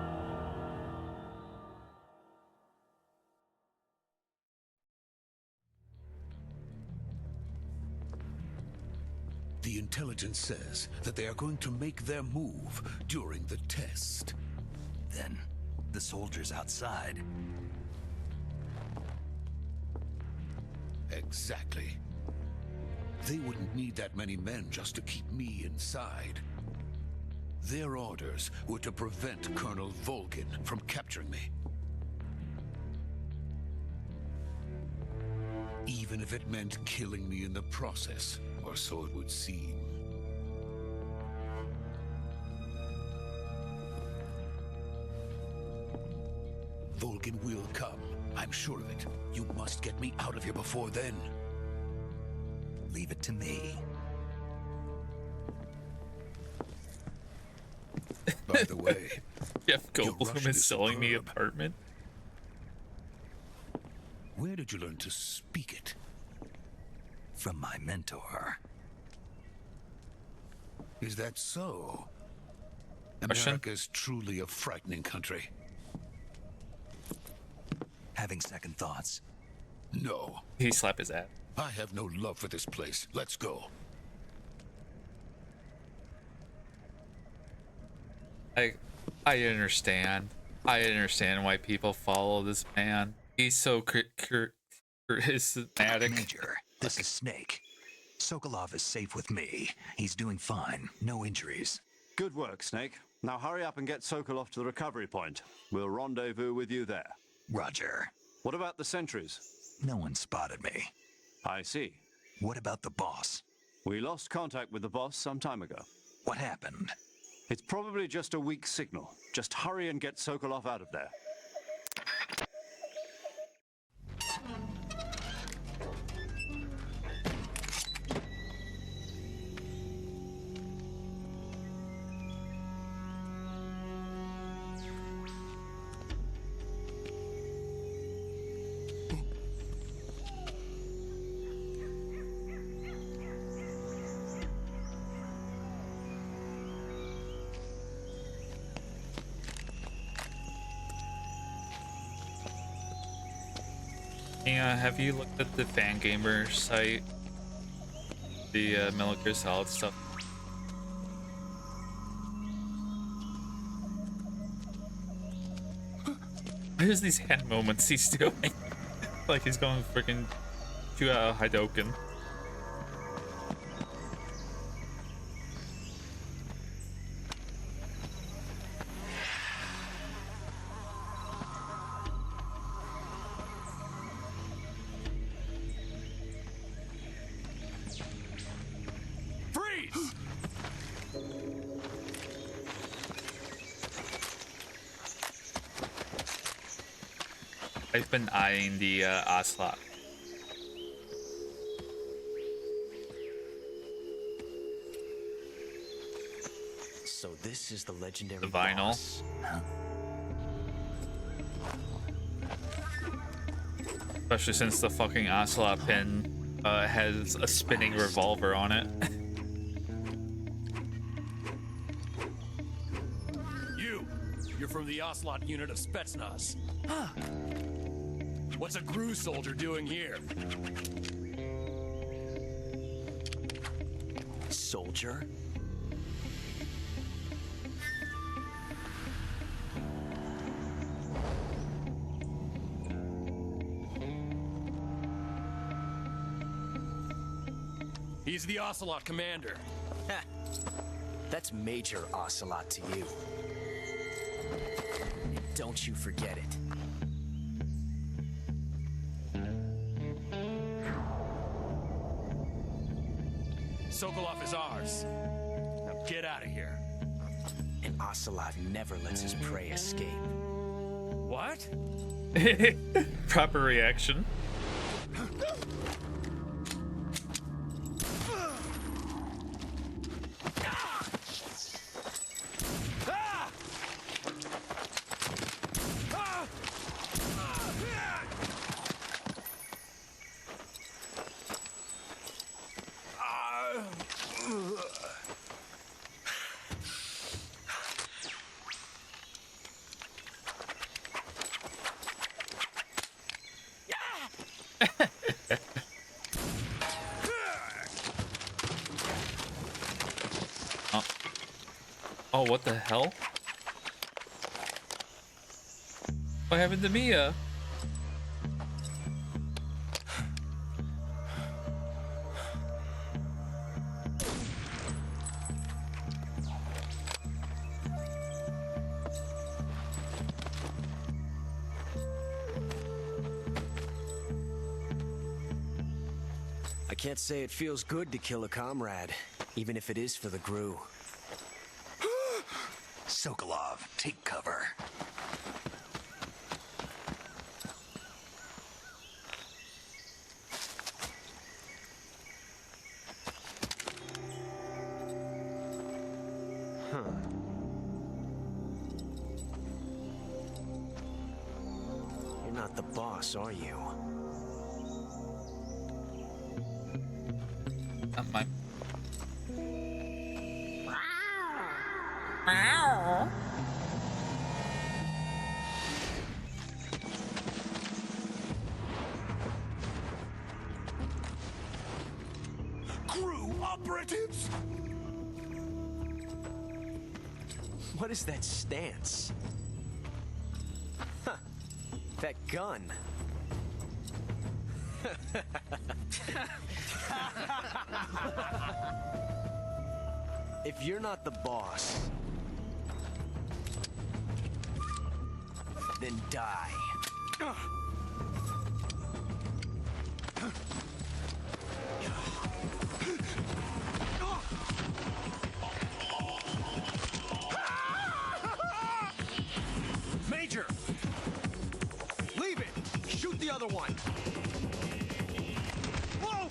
The intelligence says that they are going to make their move during the test. Then, the soldiers outside. Exactly. They wouldn't need that many men just to keep me inside. Their orders were to prevent Colonel Volkin from capturing me. Even if it meant killing me in the process, or so it would seem. Volkin will come. I'm sure of it. You must get me out of here before then. Leave it to me. By the way, Jeff your Goldblum Russian is selling the superb. apartment. Where did you learn to speak it? From my mentor. Is that so? Russian? America's truly a frightening country. Having second thoughts. No, He slapped his ass. I have no love for this place. Let's go. I understand. I understand why people follow this man. He's so charismatic. Major, this is Snake. Sokolov is safe with me. He's doing fine. No injuries. Good work, Snake. Now hurry up and get Sokolov to the recovery point. We'll rendezvous with you there. Roger. What about the sentries? No one spotted me. I see. What about the boss? We lost contact with the boss some time ago. What happened? It's probably just a weak signal. Just hurry and get Sokolov out of there. Yeah, have you looked at the Fangamer site? The Metal Gear Solid stuff? There's these hand moments he's doing. Like he's going freaking to Hadoken. I've been eyeing the Ocelot. So this is the legendary The vinyl. boss. Especially since the fucking Ocelot pin has a spinning revolver on it. You're from the Ocelot unit of Spetsnaz. Huh. What's a Gru soldier doing here? Soldier? He's the Ocelot commander. That's Major Ocelot to you. Don't you forget it. Sokolov is ours. Now get out of here. And Ocelot never lets his prey escape. What? Proper reaction. Oh, what the hell? What happened to Mia? I can't say it feels good to kill a comrade, even if it is for the Gru. Sokolov, take cover. You're not the boss, are you? My... Gru operatives? What is that stance? Huh. That gun. If you're not the boss, then die. Major! Leave it! Shoot the other one! Whoa!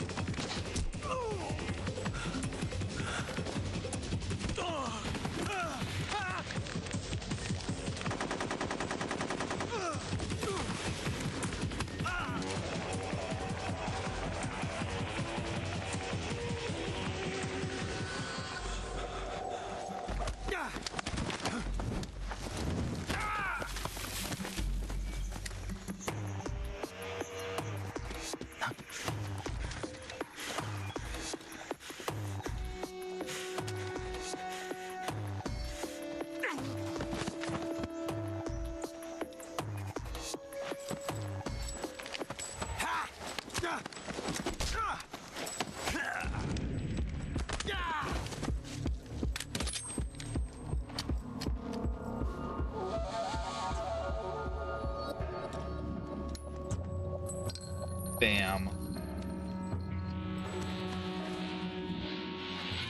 Bam.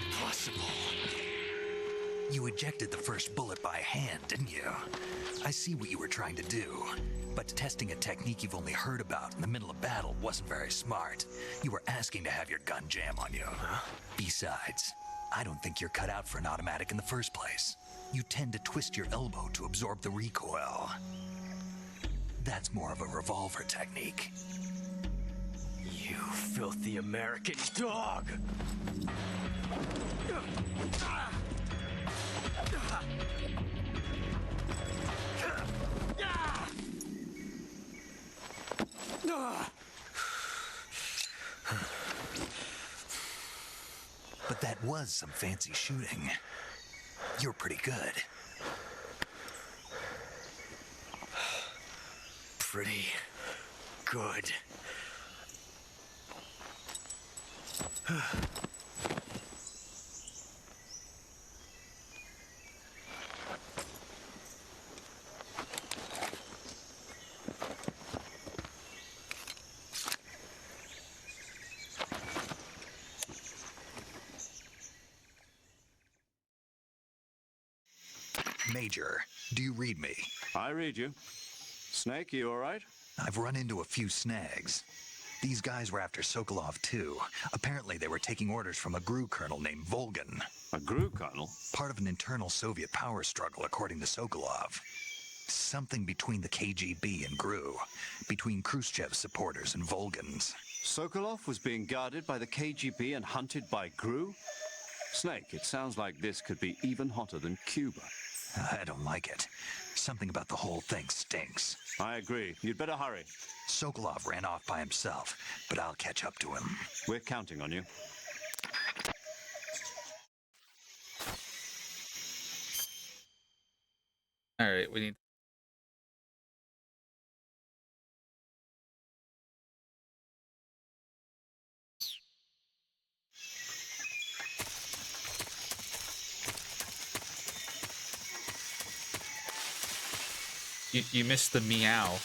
Impossible. You ejected the first bullet by hand, didn't you? I see what you were trying to do. But testing a technique you've only heard about in the middle of battle wasn't very smart. You were asking to have your gun jam on you. Besides, I don't think you're cut out for an automatic in the first place. You tend to twist your elbow to absorb the recoil. That's more of a revolver technique. You filthy American dog! But that was some fancy shooting. You're pretty good. Pretty good. Major, do you read me? I read you. Snake, you all right? I've run into a few snags. These guys were after Sokolov too. Apparently they were taking orders from a GRU colonel named Volgan. A GRU colonel? Part of an internal Soviet power struggle, according to Sokolov. Something between the KGB and GRU. Between Khrushchev's supporters and Volgan's. Sokolov was being guarded by the KGB and hunted by GRU? Snake, it sounds like this could be even hotter than Cuba. I don't like it. Something about the whole thing stinks. I agree. You'd better hurry. Sokolov ran off by himself, but I'll catch up to him. We're counting on you. All right, we need. You missed the meow.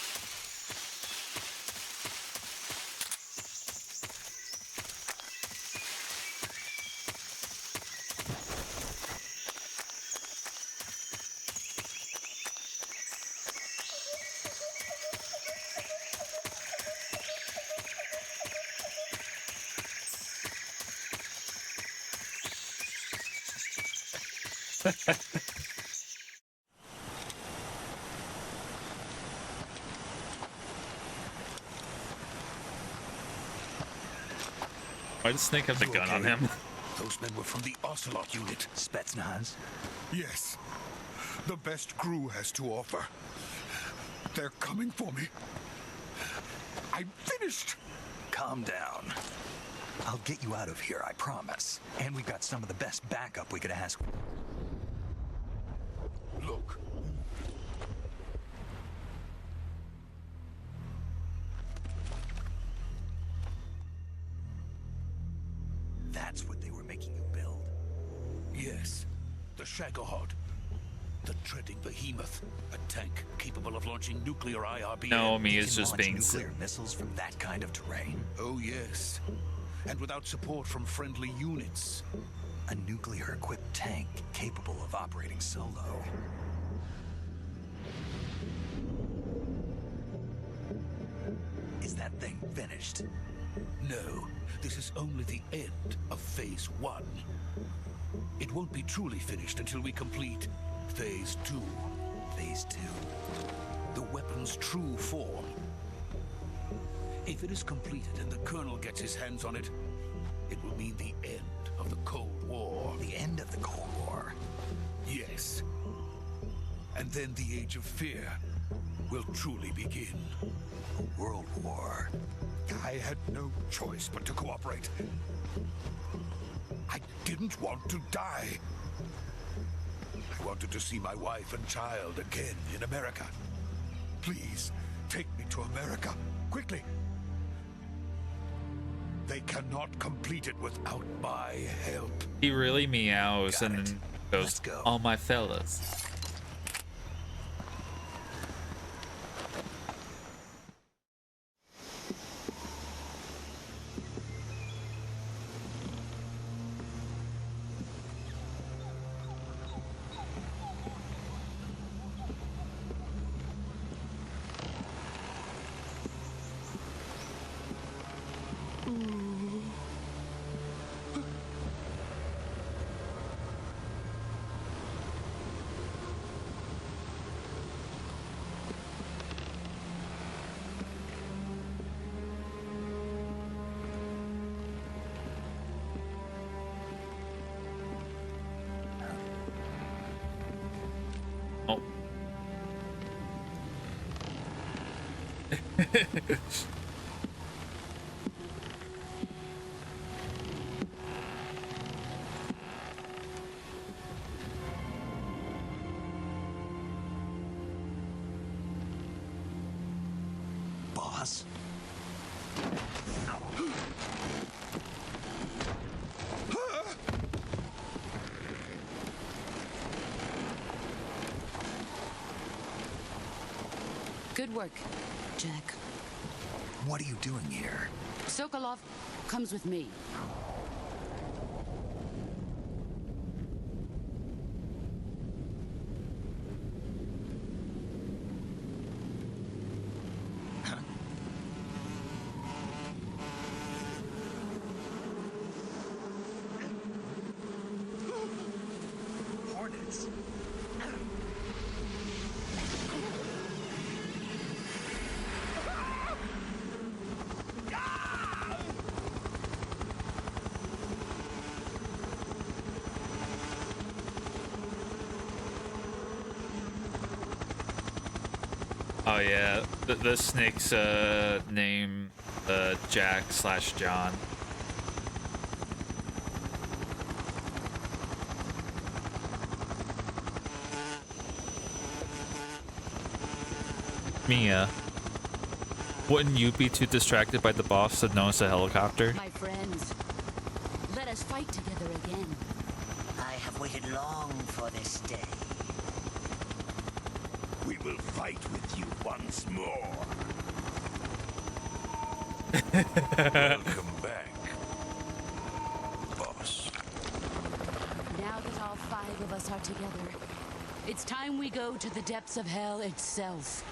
Why does Snake have the gun on him? Those men were from the Ocelot unit. Spetsnaz? Yes. The best GRU has to offer. They're coming for me. I'm finished. Calm down. I'll get you out of here, I promise. And we've got some of the best backup we could ask. Look. That's what they were making you build? Yes. The Shagohod. The treading behemoth. A tank capable of launching nuclear IRBM. No, me is Can just launch being nuclear missiles from that kind of terrain? Oh, yes. And without support from friendly units. A nuclear-equipped tank capable of operating solo. Is that thing finished? No, this is only the end of Phase 1. It won't be truly finished until we complete Phase 2. Phase 2? The weapon's true form. If it is completed and the Colonel gets his hands on it, it will mean the end of the Cold War. The end of the Cold War? Yes. And then the Age of Fear will truly begin. A world war? I had no choice but to cooperate. I didn't want to die. I wanted to see my wife and child again in America. Please, take me to America, quickly. They cannot complete it without my help. He really meows Got and it. then goes, Let's go. "All my fellas." Boss? Good work, Jack. What are you doing here? Sokolov comes with me. Hornets. Oh yeah, the snake's name Jack/John. Mia, wouldn't you be too distracted by the boss to notice a helicopter? My friends, let us fight together again. I have waited long for this day. We will fight with you once more. Welcome back, boss. Now that all 5 of us are together, it's time we go to the depths of hell itself.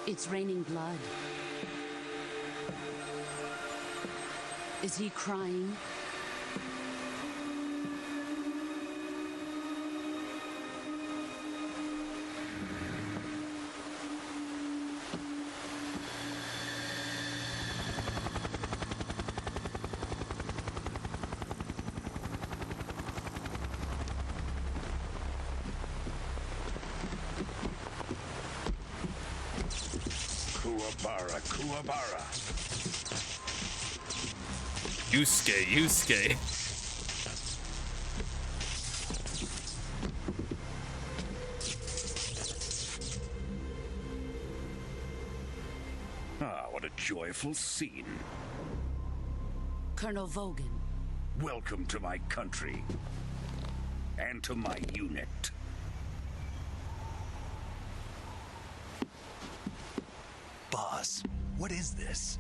It's raining blood. Is he crying? Kuwabara. Yusuke. Ah, what a joyful scene. Colonel Vogan. Welcome to my country. And to my unit. Boss, what is this?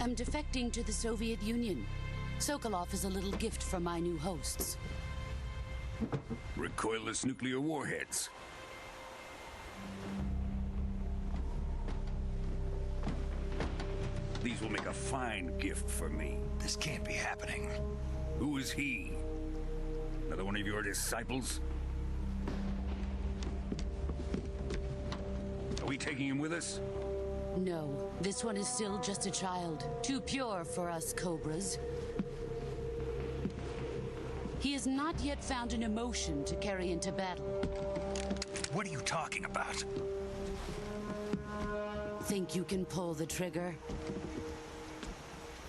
I'm defecting to the Soviet Union. Sokolov is a little gift from my new hosts. Recoilless nuclear warheads. These will make a fine gift for me. This can't be happening. Who is he? Another one of your disciples? Are we taking him with us? No, this one is still just a child. Too pure for us Cobras. He has not yet found an emotion to carry into battle. What are you talking about? Think you can pull the trigger?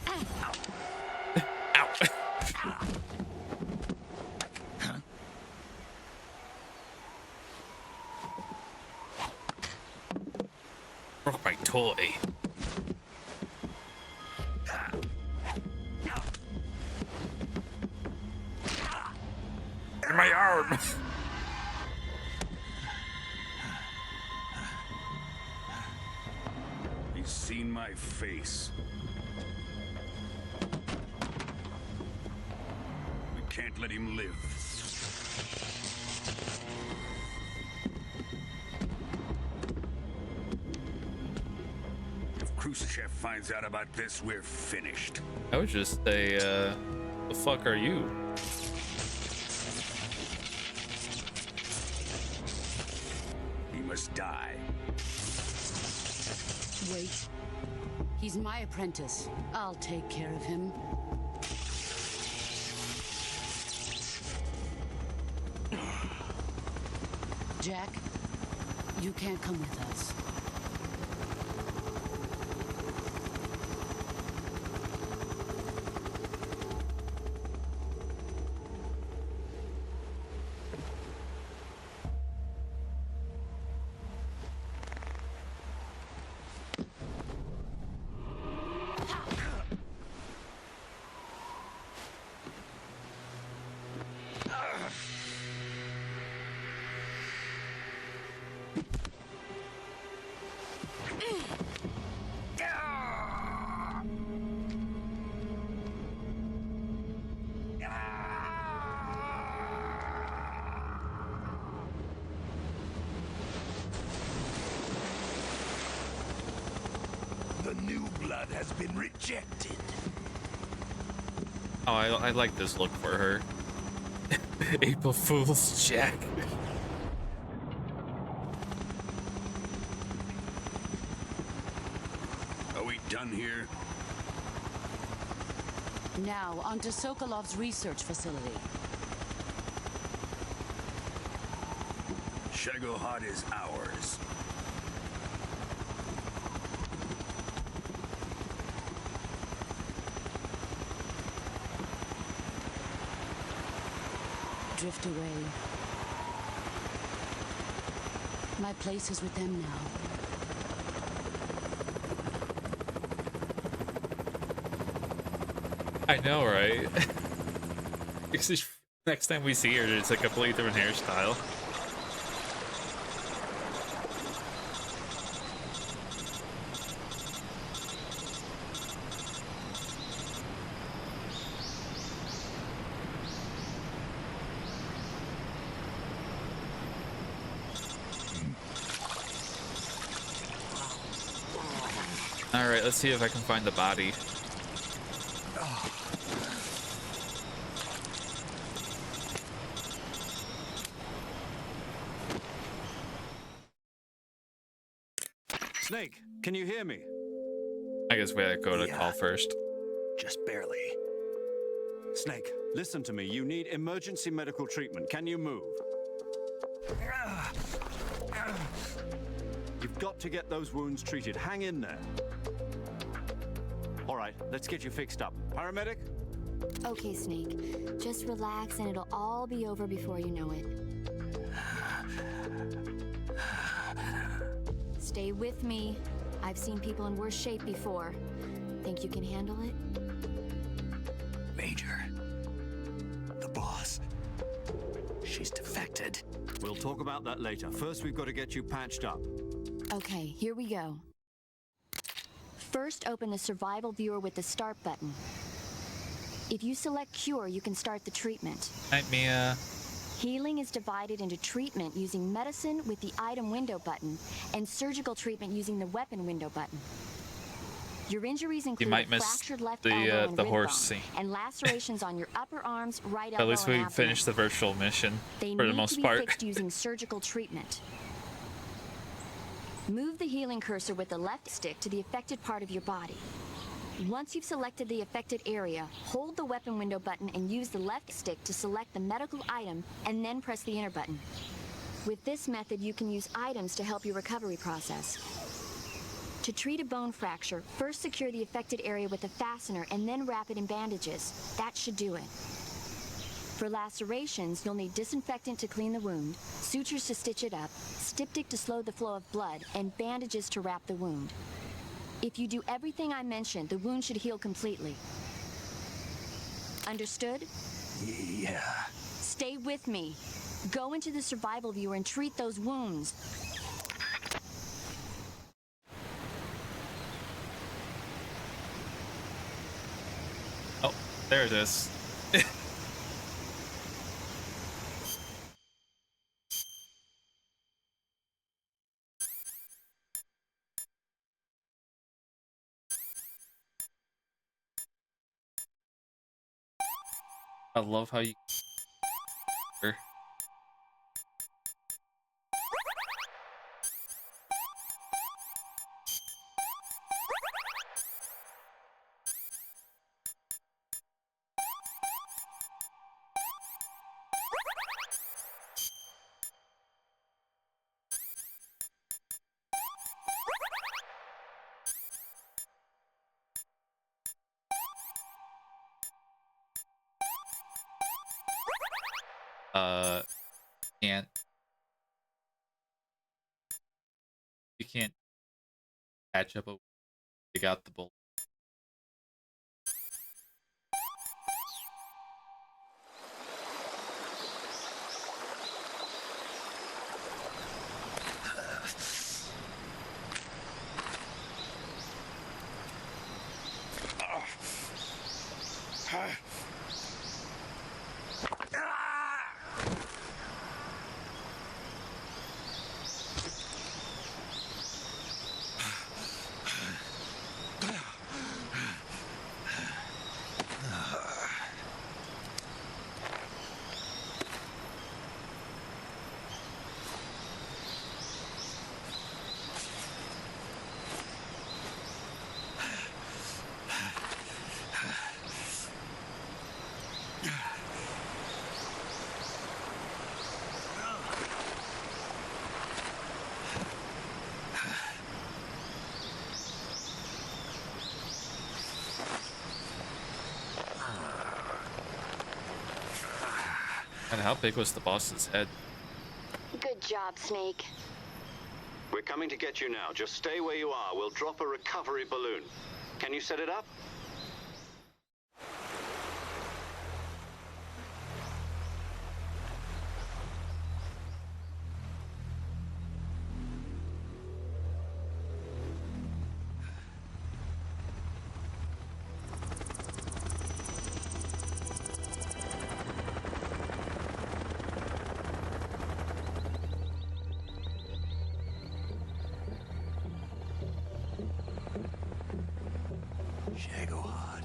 Ow. Broke my toy. In my arm. He's seen my face. We can't let him live. If Khrushchev finds out about this, we're finished. I would just say, the fuck are you? He must die. Wait. He's my apprentice. I'll take care of him. Jack, you can't come with us. The new blood has been rejected. Oh, I like this look for her. April Fool's Jack. Are we done here? Now, on to Sokolov's research facility. Shagohod is ours. Drift away. My place is with them now. I know, right? Next time we see her, it's a completely different hairstyle. All right, let's see if I can find the body. Snake, can you hear me? I guess we gotta go to call first. Just barely. Snake, listen to me. You need emergency medical treatment. Can you move? You've got to get those wounds treated. Hang in there. All right, let's get you fixed up. Paramedic? Okay, Snake. Just relax and it'll all be over before you know it. Stay with me. I've seen people in worse shape before. Think you can handle it? Major. The boss. She's defected. We'll talk about that later. First, we've got to get you patched up. Okay, here we go. First, open the survival viewer with the start button. If you select cure, you can start the treatment. Night, Mia. Healing is divided into treatment using medicine with the item window button and surgical treatment using the weapon window button. Your injuries include might a miss fractured left the, elbow and the rib horse bone, scene. and lacerations on your upper arms, right elbow, At least and we abdomen. finished the virtual mission They for the need most to be part. fixed using surgical treatment. Move the healing cursor with the left stick to the affected part of your body. Once you've selected the affected area, hold the weapon window button and use the left stick to select the medical item and then press the enter button. With this method, you can use items to help your recovery process. To treat a bone fracture, first secure the affected area with a fastener and then wrap it in bandages. That should do it. For lacerations, you'll need disinfectant to clean the wound, sutures to stitch it up, styptic to slow the flow of blood, and bandages to wrap the wound. If you do everything I mentioned, the wound should heal completely. Understood? Yeah. Stay with me. Go into the survival viewer and treat those wounds. Oh, there it is. I love how you. You can't catch up. You got the bull. And how big was the boss's head? Good job, Snake. We're coming to get you now. Just stay where you are. We'll drop a recovery balloon. Can you set it up? Shagohod.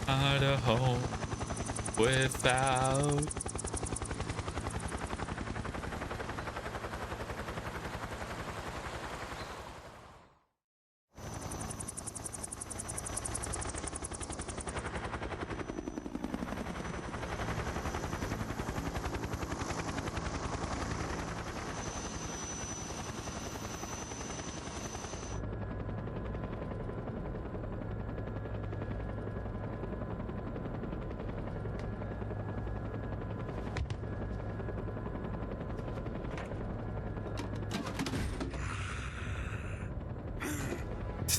Not a home without.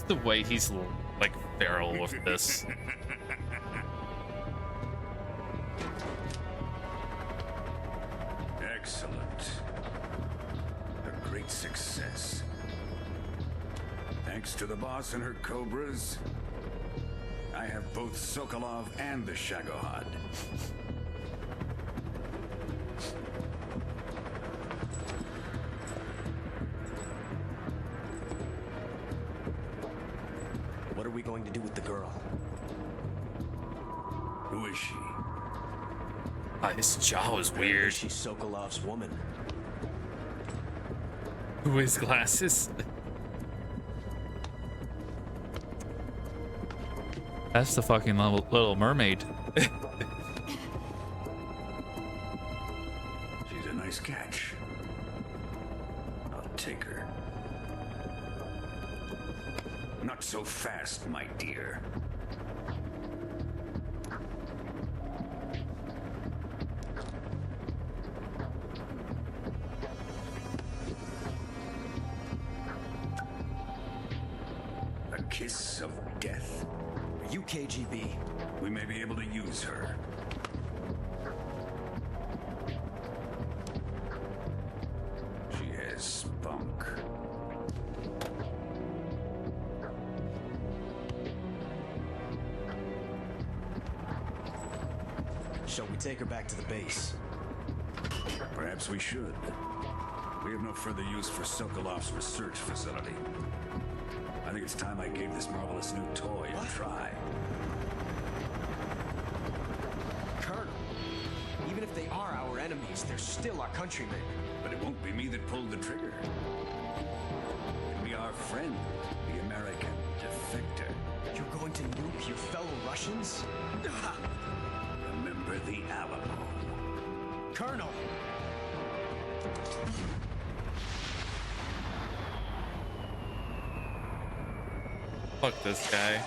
The way he's like feral with this. Excellent. A great success. Thanks to the boss and her cobras, I have both Sokolov and the Shagohod. What are we going to do with the girl? Who is she? His jaw is weird. She's Sokolov's woman. Who wears glasses? That's the fucking little mermaid. She's a nice catch. I'll take her. Not so fast, my dear. A kiss of death. Are you KGB? We may be able to use her. She has spunk. Shall we take her back to the base? Perhaps we should. We have no further use for Sokolov's research facility. I think it's time I gave this marvelous new toy a try. Colonel, even if they are our enemies, enemies, they're still our countrymen. But it won't be me that pulled the trigger. It'll be our friend, the American defector. You're going to nuke your fellow Russians? Remember the Alamo. Colonel! Fuck this guy.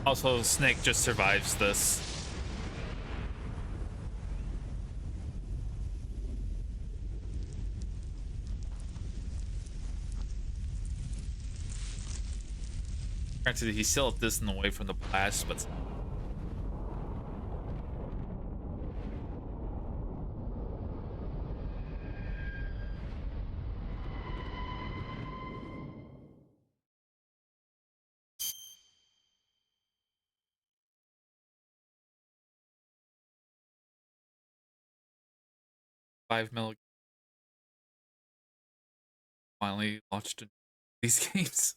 Also, Snake just survives this. Granted, he's still a distance away from the blast, but 5 mil. Finally launched these games.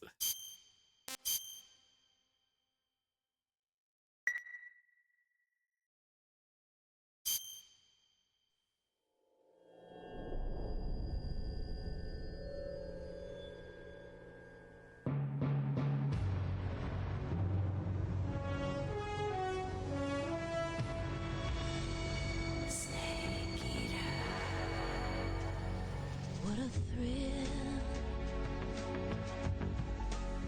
What a thrill,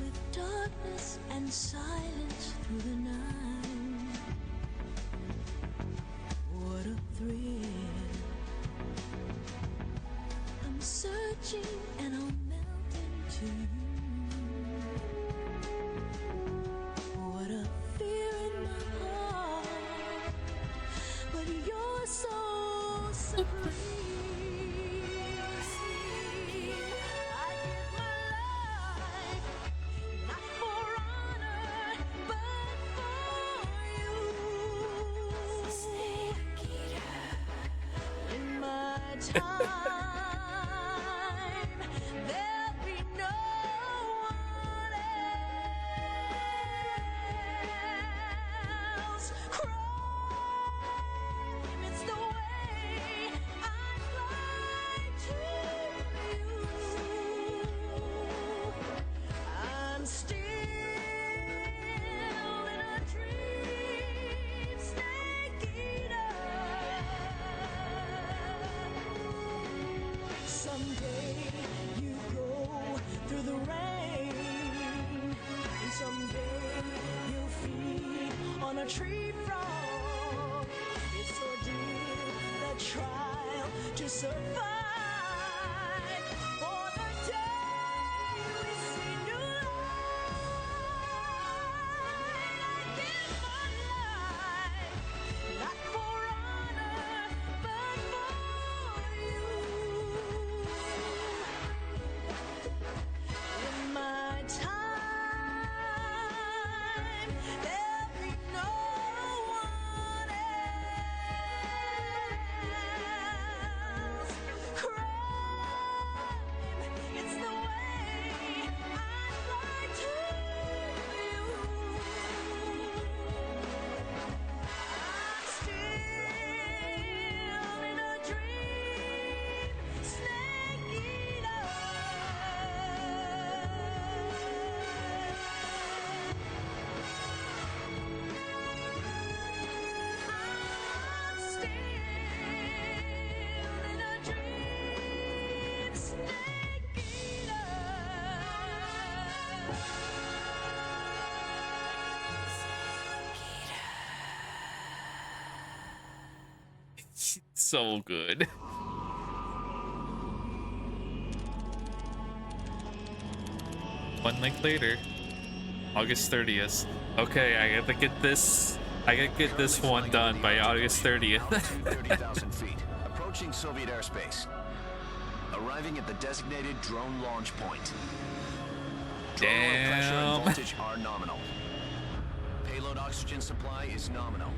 with darkness and silence through the night. What a thrill, I'm searching and I'll melt into you. What a fear in my heart, but you're so supreme. A tree frog, it's ordeal, the trial to survive. For the day we see new light, I give my life, not for honor, but for you. In my time, So good. One link later, August 30th. Okay, I gotta get this. I gotta get this one done by August 30th. 30,000 feet, approaching Soviet airspace. Arriving at the designated drone launch point. Drone oil pressure and voltage are nominal. Payload oxygen supply is nominal.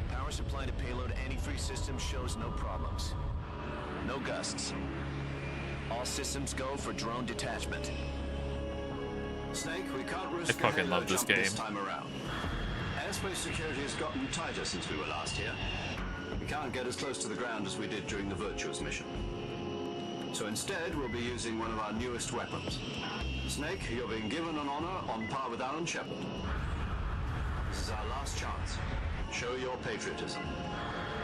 Power supply to payload antifreeze system shows no problems. No gusts. All systems go for drone detachment. Snake, we can't risk I fucking love this game. this time around. Airspace security has gotten tighter since we were last here. We can't get as close to the ground as we did during the Virtuous mission. So instead, we'll be using one of our newest weapons. Snake, you're being given an honor on par with Alan Shepard. This is our last chance. Show your patriotism.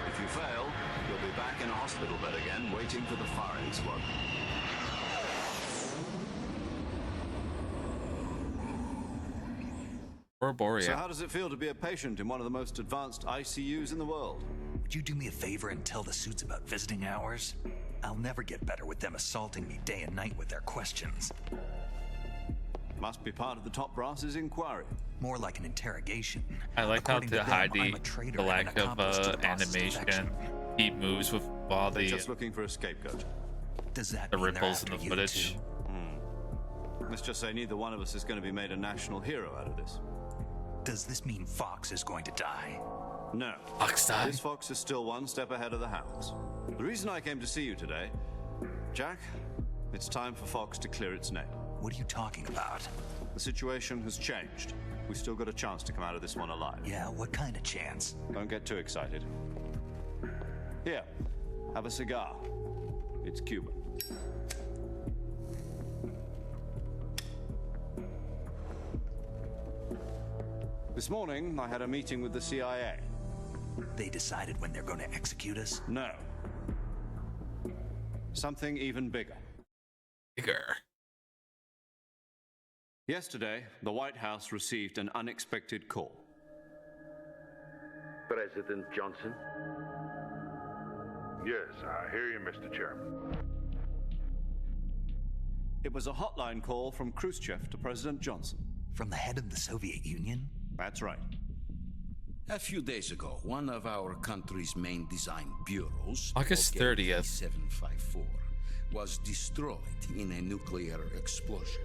If you fail, you'll be back in a hospital bed again, waiting for the firing squad. So how does it feel to be a patient in one of the most advanced ICUs in the world? Would you do me a favor and tell the suits about visiting hours? I'll never get better with them assaulting me day and night with their questions. Must be part of the top brass's inquiry. More like an interrogation. I like how According to the them, Heidi, I'm a traitor the and lack an of accomplice to the boss's animation, defection. he moves with all They're the just looking for a scapegoat. Does that the mean they're ripples in after the you footage. too? Let's just say neither one of us is going to be made a national hero out of this. Does this mean Fox is going to die? No. Fox died. This Fox is still one step ahead of the Hounds. The reason I came to see you today, Jack, it's time for Fox to clear its name. What are you talking about? The situation has changed. We've still got a chance to come out of this one alive. Yeah, what kind of chance? Don't get too excited. Here, have a cigar. It's Cuban. This morning, I had a meeting with the CIA. They decided when they're going to execute us? No. Something even bigger. Bigger. Yesterday, the White House received an unexpected call. President Johnson? Yes, I hear you, Mr. Chairman. It was a hotline call from Khrushchev to President Johnson. From the head of the Soviet Union? That's right. A few days ago, one of our country's main design bureaus, August 30th, 754, was destroyed in a nuclear explosion.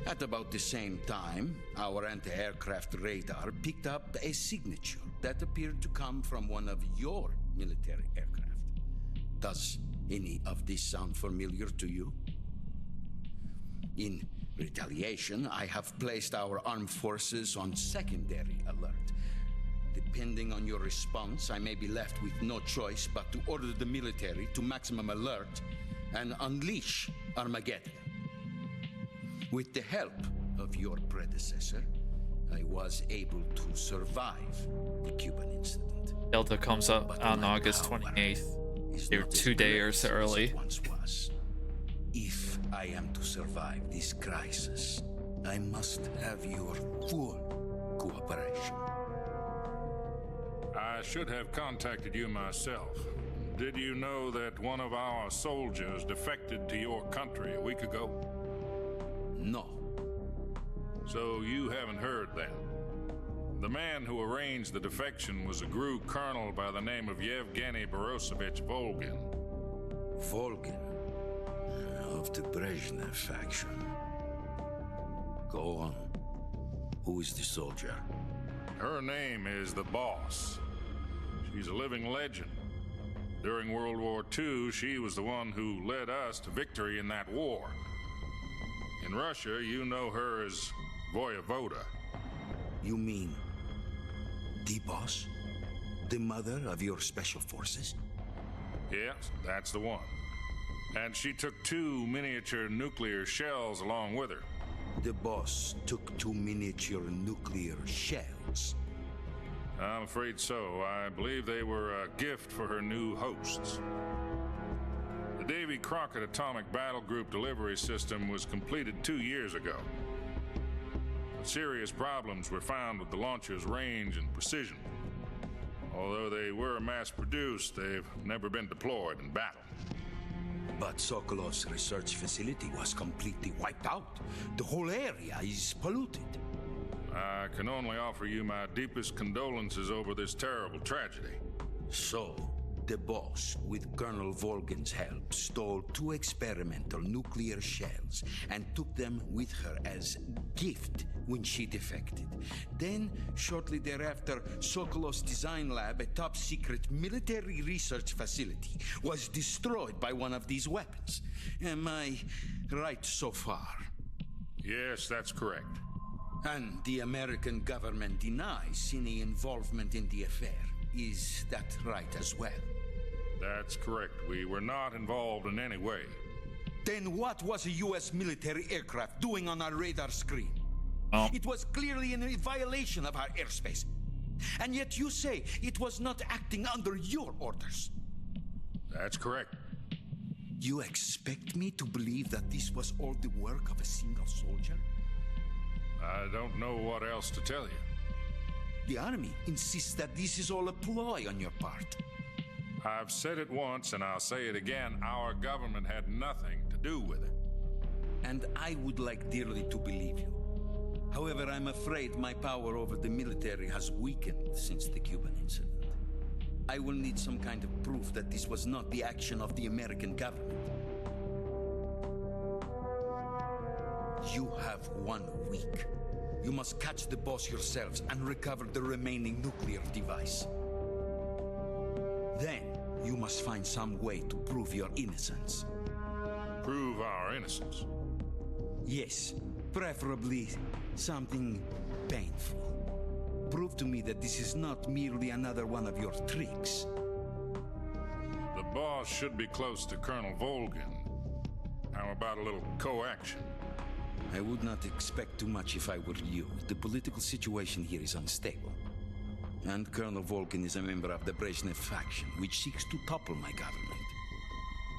At about the same time, our anti-aircraft radar picked up a signature that appeared to come from one of your military aircraft. Does any of this sound familiar to you? In retaliation, I have placed our armed forces on secondary alert. Depending on your response, I may be left with no choice but to order the military to maximum alert and unleash Armageddon. With the help of your predecessor, I was able to survive the Cuban incident. Delta comes up on August 28th. You're 2 days early. If I am to survive this crisis, I must have your full cooperation. I should have contacted you myself. Did you know that one of our soldiers defected to your country a week ago? No. So you haven't heard then. The man who arranged the defection was a GRU colonel by the name of Yevgeny Borosovich Volgin. Volgin? Of the Brezhnev faction. Go on. Who is the soldier? Her name is the Boss. She's a living legend. During World War II, she was the one who led us to victory in that war. In Russia, you know her as Voyevoda. You mean the Boss? The mother of your special forces? Yes, that's the one. And she took 2 miniature nuclear shells along with her. The Boss took 2 miniature nuclear shells? I'm afraid so. I believe they were a gift for her new hosts. The Davy Crockett Atomic Battle Group delivery system was completed 2 years ago. But serious problems were found with the launcher's range and precision. Although they were mass-produced, they've never been deployed in battle. But Sokolov's research facility was completely wiped out. The whole area is polluted. I can only offer you my deepest condolences over this terrible tragedy. So, the boss, with Colonel Volgan's help, stole 2 experimental nuclear shells and took them with her as gift when she defected. Then, shortly thereafter, Sokolov's design lab, a top-secret military research facility, was destroyed by one of these weapons. Am I right so far? Yes, that's correct. And the American government denies any involvement in the affair. Is that right as well? That's correct. We were not involved in any way. Then what was a U.S. military aircraft doing on our radar screen? It was clearly in violation of our airspace. And yet you say it was not acting under your orders. That's correct. You expect me to believe that this was all the work of a single soldier? I don't know what else to tell you. The Army insists that this is all a ploy on your part. I've said it once and I'll say it again. Our government had nothing to do with it. And I would like dearly to believe you. However, I'm afraid my power over the military has weakened since the Cuban incident. I will need some kind of proof that this was not the action of the American government. You have 1 week. You must catch the boss yourselves and recover the remaining nuclear device. Then, you must find some way to prove your innocence. Prove our innocence? Yes, preferably something painful. Prove to me that this is not merely another one of your tricks. The boss should be close to Colonel Volgan. How about a little coaction? I would not expect too much if I were you. The political situation here is unstable. And Colonel Volgan is a member of the Brezhnev faction, which seeks to topple my government.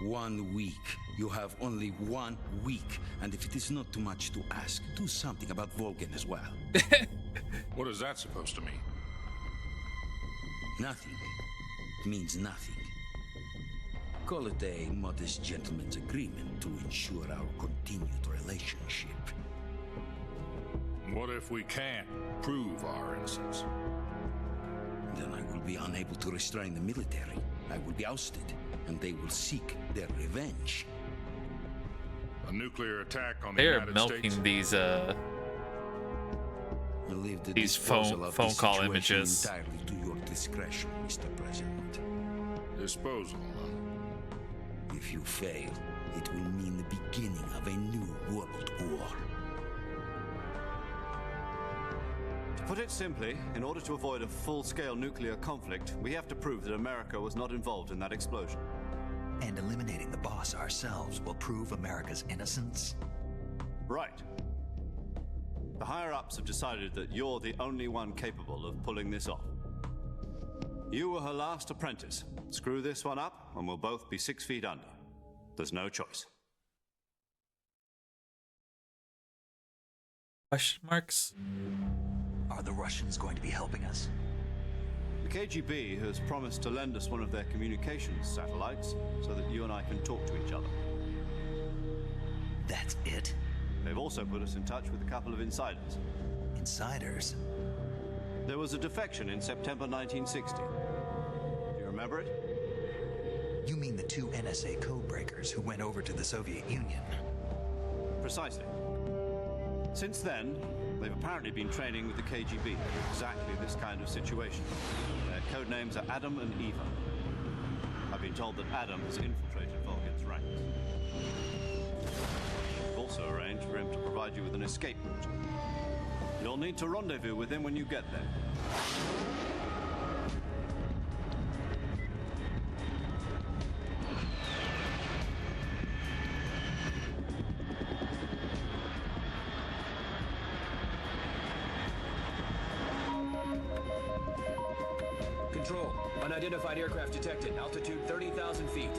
1 week. You have only 1 week. And if it is not too much to ask, do something about Volgan as well. What is that supposed to mean? Nothing. It means nothing. Call it a modest gentleman's agreement to ensure our continued relationship. What if we can't prove our innocence? Then I will be unable to restrain the military. I will be ousted, and they will seek their revenge. A nuclear attack on the They're United milking States? These phone call images. Entirely to your discretion, Mr. President. Disposal, huh? If you fail, it will mean the beginning of a new world war. To put it simply, in order to avoid a full-scale nuclear conflict, we have to prove that America was not involved in that explosion. And eliminating the boss ourselves will prove America's innocence? Right. The higher-ups have decided that you're the only one capable of pulling this off. You were her last apprentice. Screw this one up, and we'll both be 6 feet under. There's no choice. Question marks? Are the Russians going to be helping us? The KGB has promised to lend us one of their communications satellites so that you and I can talk to each other. That's it? They've also put us in touch with a couple of insiders. Insiders? There was a defection in September 1960. Do you remember it? You mean the 2 NSA codebreakers who went over to the Soviet Union? Precisely. Since then, they've apparently been training with the KGB for exactly this kind of situation. Their code names are Adam and Eva. I've been told that Adam has infiltrated Volgan's ranks. We've also arranged for him to provide you with an escape route. You'll need to rendezvous with him when you get there. Control. Unidentified aircraft detected. Altitude 30,000 feet.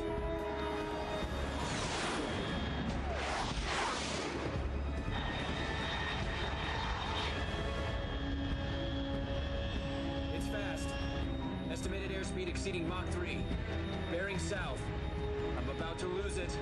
It's fast. Estimated airspeed exceeding Mach 3. Bearing south. I'm about to lose it.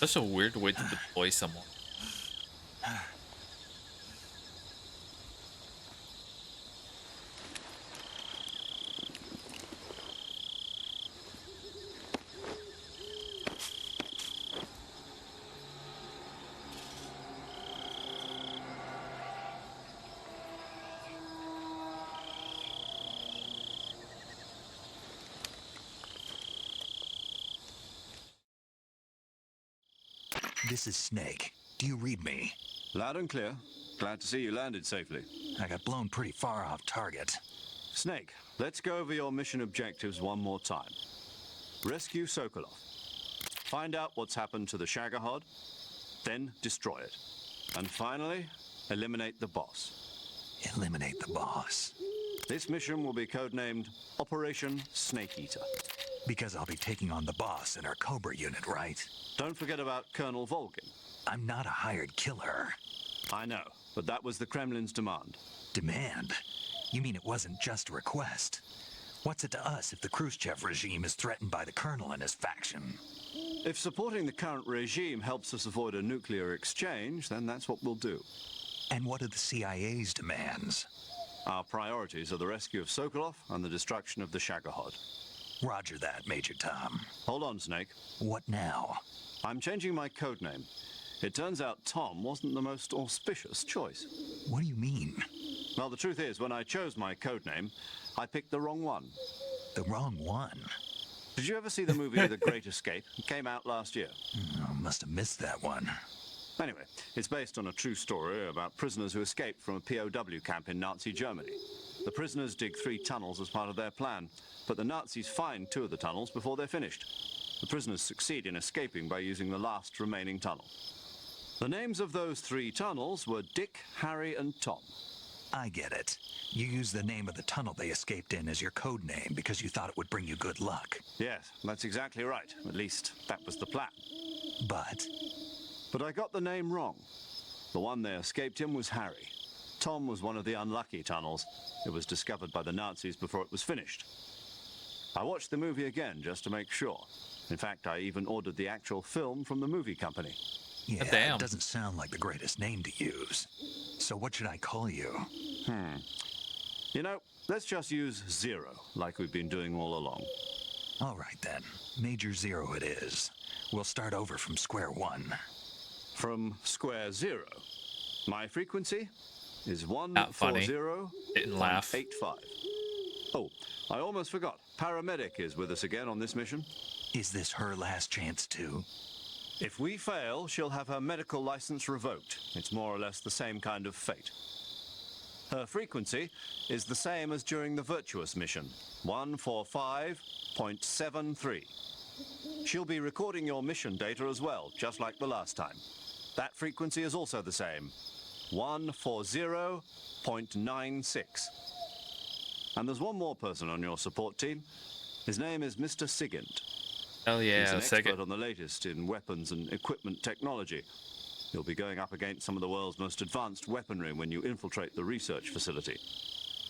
That's a weird way to deploy someone. This is Snake. Do you read me? Loud and clear. Glad to see you landed safely. I got blown pretty far off target. Snake, let's go over your mission objectives one more time. Rescue Sokolov. Find out what's happened to the Shagohod, then destroy it. And finally, eliminate the boss. Eliminate the boss. This mission will be codenamed Operation Snake Eater. Because I'll be taking on the boss in our Cobra unit, right? Don't forget about Colonel Volgin. I'm not a hired killer. I know, but that was the Kremlin's demand. Demand? You mean it wasn't just a request? What's it to us if the Khrushchev regime is threatened by the Colonel and his faction? If supporting the current regime helps us avoid a nuclear exchange, then that's what we'll do. And what are the CIA's demands? Our priorities are the rescue of Sokolov and the destruction of the Shagohod. Roger that, Major Tom. Hold on, Snake. What now? I'm changing my codename. It turns out Tom wasn't the most auspicious choice. What do you mean? Well, the truth is, when I chose my codename, I picked the wrong one. The wrong one? Did you ever see the movie The Great Escape? It came out last year. Oh, must have missed that one. Anyway, it's based on a true story about prisoners who escaped from a POW camp in Nazi Germany. The prisoners dig 3 tunnels as part of their plan, but the Nazis find 2 of the tunnels before they're finished. The prisoners succeed in escaping by using the last remaining tunnel. The names of those 3 tunnels were Dick, Harry, and Tom. I get it. You used the name of the tunnel they escaped in as your code name because you thought it would bring you good luck. Yes, that's exactly right. At least, that was the plan. But I got the name wrong. The one they escaped in was Harry. Tom was one of the unlucky tunnels. It was discovered by the Nazis before it was finished. I watched the movie again just to make sure. In fact, I even ordered the actual film from the movie company. Yeah, damn. It doesn't sound like the greatest name to use. So what should I call you? You know, let's just use Zero, like we've been doing all along. All right then. Major Zero it is. We'll start over from square one. From square 0. My frequency is Not funny. 140.85. Oh, I almost forgot. Paramedic is with us again on this mission. Is this her last chance too? If we fail, she'll have her medical license revoked. It's more or less the same kind of fate. Her frequency is the same as during the Virtuous mission, 145.73. She'll be recording your mission data as well, just like the last time. That frequency is also the same, 140.96. And there's one more person on your support team. His name is Mr. Sigint. Oh yeah, He's an second. expert on the latest in weapons and equipment technology. You'll be going up against some of the world's most advanced weaponry when you infiltrate the research facility.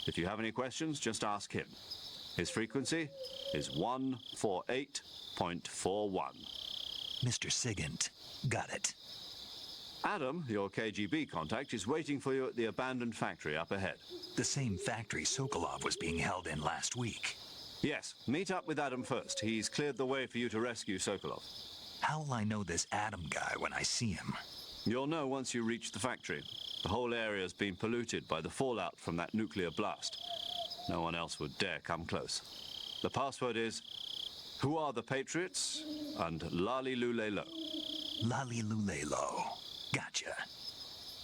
If you have any questions, just ask him. His frequency is 148.41. Mr. Sigint. Got it. Adam, your KGB contact, is waiting for you at the abandoned factory up ahead. The same factory Sokolov was being held in last week. Yes, meet up with Adam first. He's cleared the way for you to rescue Sokolov. How will I know this Adam guy when I see him? You'll know once you reach the factory. The whole area's been polluted by the fallout from that nuclear blast. No one else would dare come close. The password is, "Who are the Patriots?" and Lali Lule Lo. Lali Lule Lo. Gotcha.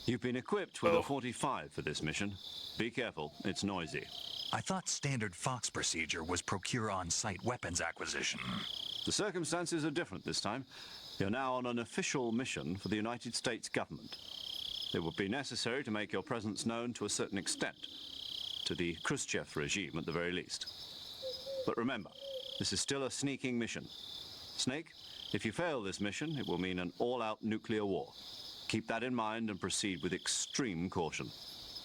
You've been equipped with a 45 for this mission. Be careful, it's noisy. I thought standard Fox procedure was procure on-site weapons acquisition. The circumstances are different this time. You're now on an official mission for the United States government. It would be necessary to make your presence known to a certain extent, to the Khrushchev regime at the very least. But remember, this is still a sneaking mission. Snake, if you fail this mission, it will mean an all-out nuclear war. Keep that in mind and proceed with extreme caution.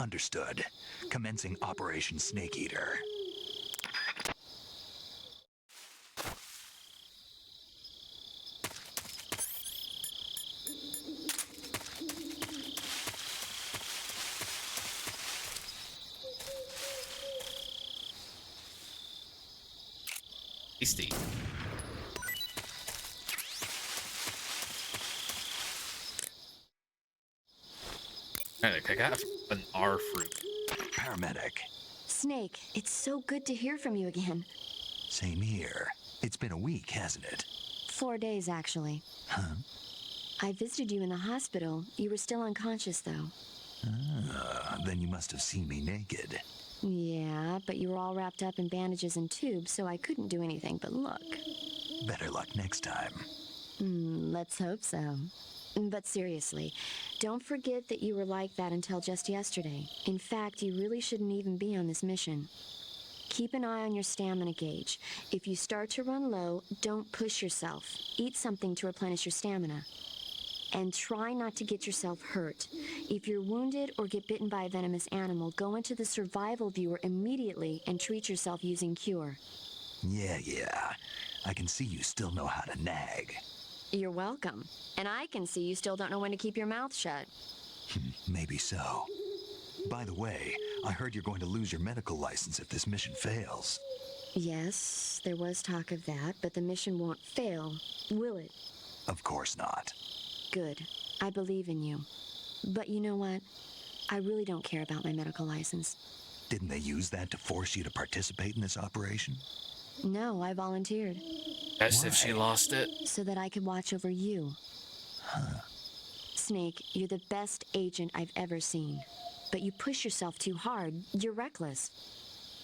Understood. Commencing Operation Snake Eater. Tasty. I got an R fruit. Paramedic. Snake, it's so good to hear from you again. Same here. It's been a week, hasn't it? 4 days, actually. Huh? I visited you in the hospital. You were still unconscious, though. Then you must have seen me naked. Yeah, but you were all wrapped up in bandages and tubes, so I couldn't do anything but look. Better luck next time. Let's hope so. But seriously, don't forget that you were like that until just yesterday. In fact, you really shouldn't even be on this mission. Keep an eye on your stamina gauge. If you start to run low, don't push yourself. Eat something to replenish your stamina. And try not to get yourself hurt. If you're wounded or get bitten by a venomous animal, go into the survival viewer immediately and treat yourself using Cure. Yeah. I can see you still know how to nag. You're welcome. And I can see you still don't know when to keep your mouth shut. Maybe so. By the way, I heard you're going to lose your medical license if this mission fails. Yes, there was talk of that, but the mission won't fail, will it? Of course not. Good. I believe in you. But you know what? I really don't care about my medical license. Didn't they use that to force you to participate in this operation? No, I volunteered. As if she lost it. So that I could watch over you. Huh. Snake, you're the best agent I've ever seen. But you push yourself too hard. You're reckless.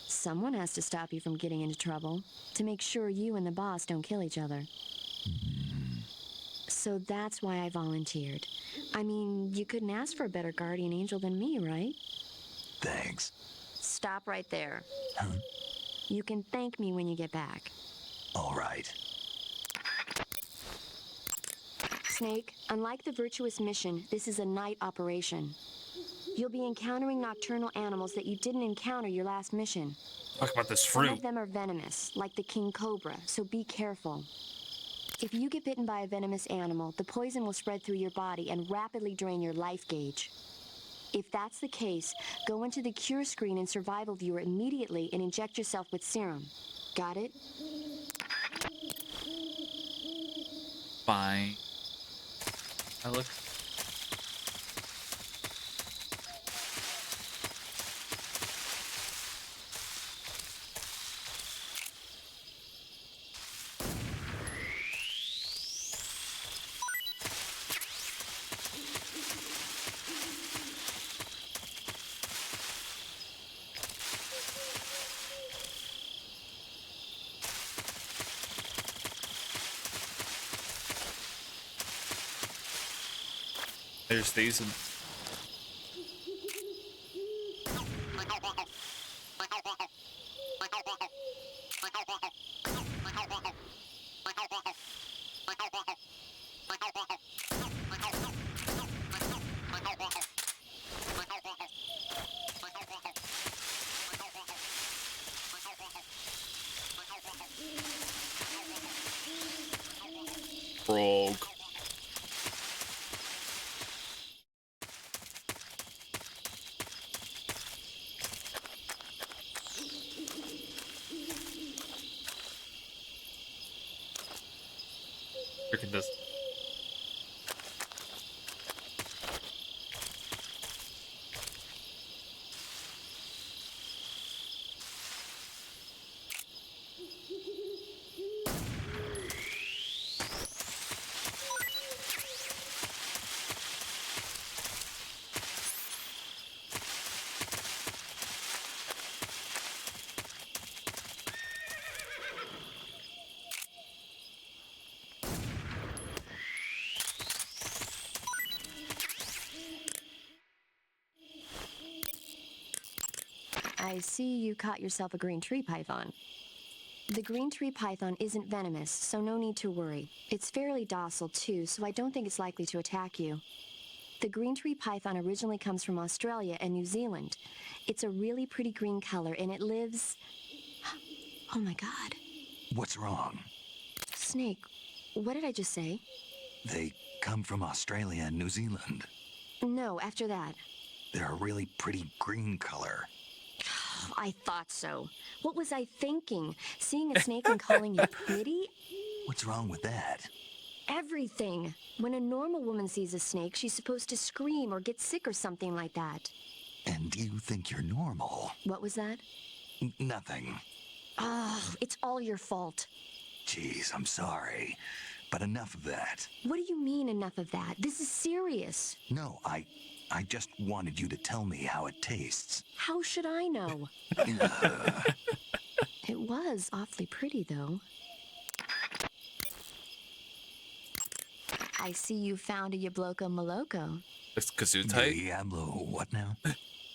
Someone has to stop you from getting into trouble, to make sure you and the boss don't kill each other. So that's why I volunteered. I mean, you couldn't ask for a better guardian angel than me, right? Thanks. Stop right there. Huh? You can thank me when you get back. All right. Snake, unlike the Vitreous mission, this is a night operation. You'll be encountering nocturnal animals that you didn't encounter your last mission. Talk about this Some fruit. of them are venomous, like the king cobra, so be careful. If you get bitten by a venomous animal, the poison will spread through your body and rapidly drain your life gauge. If that's the case, go into the cure screen and survival viewer immediately and inject yourself with serum. Got it? Fine. I look. There's these. Frog. Freaking this. I see you caught yourself a green tree python. The green tree python isn't venomous, so no need to worry. It's fairly docile too, so I don't think it's likely to attack you. The green tree python originally comes from Australia and New Zealand. It's a really pretty green color and it lives... Oh my god. What's wrong? Snake, what did I just say? They come from Australia and New Zealand. No, after that. They're a really pretty green color. I thought so. What was I thinking? Seeing a snake and calling it pretty? What's wrong with that? Everything. When a normal woman sees a snake, she's supposed to scream or get sick or something like that. And you think you're normal? What was that? Nothing. Oh, it's all your fault. Jeez, I'm sorry. But enough of that. What do you mean, enough of that? This is serious. No, I just wanted you to tell me how it tastes. How should I know? It was awfully pretty, though. I see you found a Yabloko Maloko. It's Gesundheit. Diablo, what now?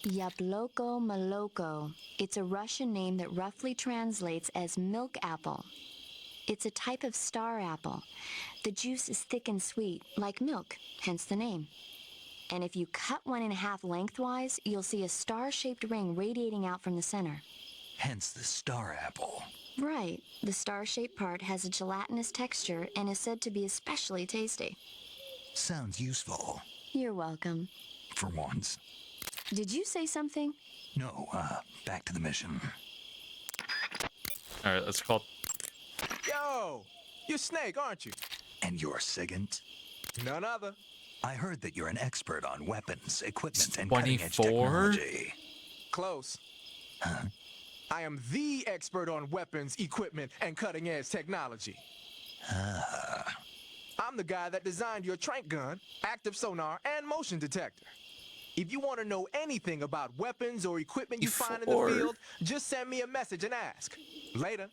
Yabloko Maloko. It's a Russian name that roughly translates as milk apple. It's a type of star apple. The juice is thick and sweet, like milk, hence the name. And if you cut one in half lengthwise, you'll see a star-shaped ring radiating out from the center. Hence the star apple. Right. The star-shaped part has a gelatinous texture and is said to be especially tasty. Sounds useful. You're welcome. For once. Did you say something? No, back to the mission. All right, let's call. Yo! You're Snake, aren't you? And you're Sigint? None other. I heard that you're an expert on weapons, equipment, and cutting-edge 24? technology. Close. Huh? I am the expert on weapons, equipment, and cutting-edge technology. I'm the guy that designed your trank gun, active sonar, and motion detector. If you want to know anything about weapons or equipment you find in the field, just send me a message and ask. Later.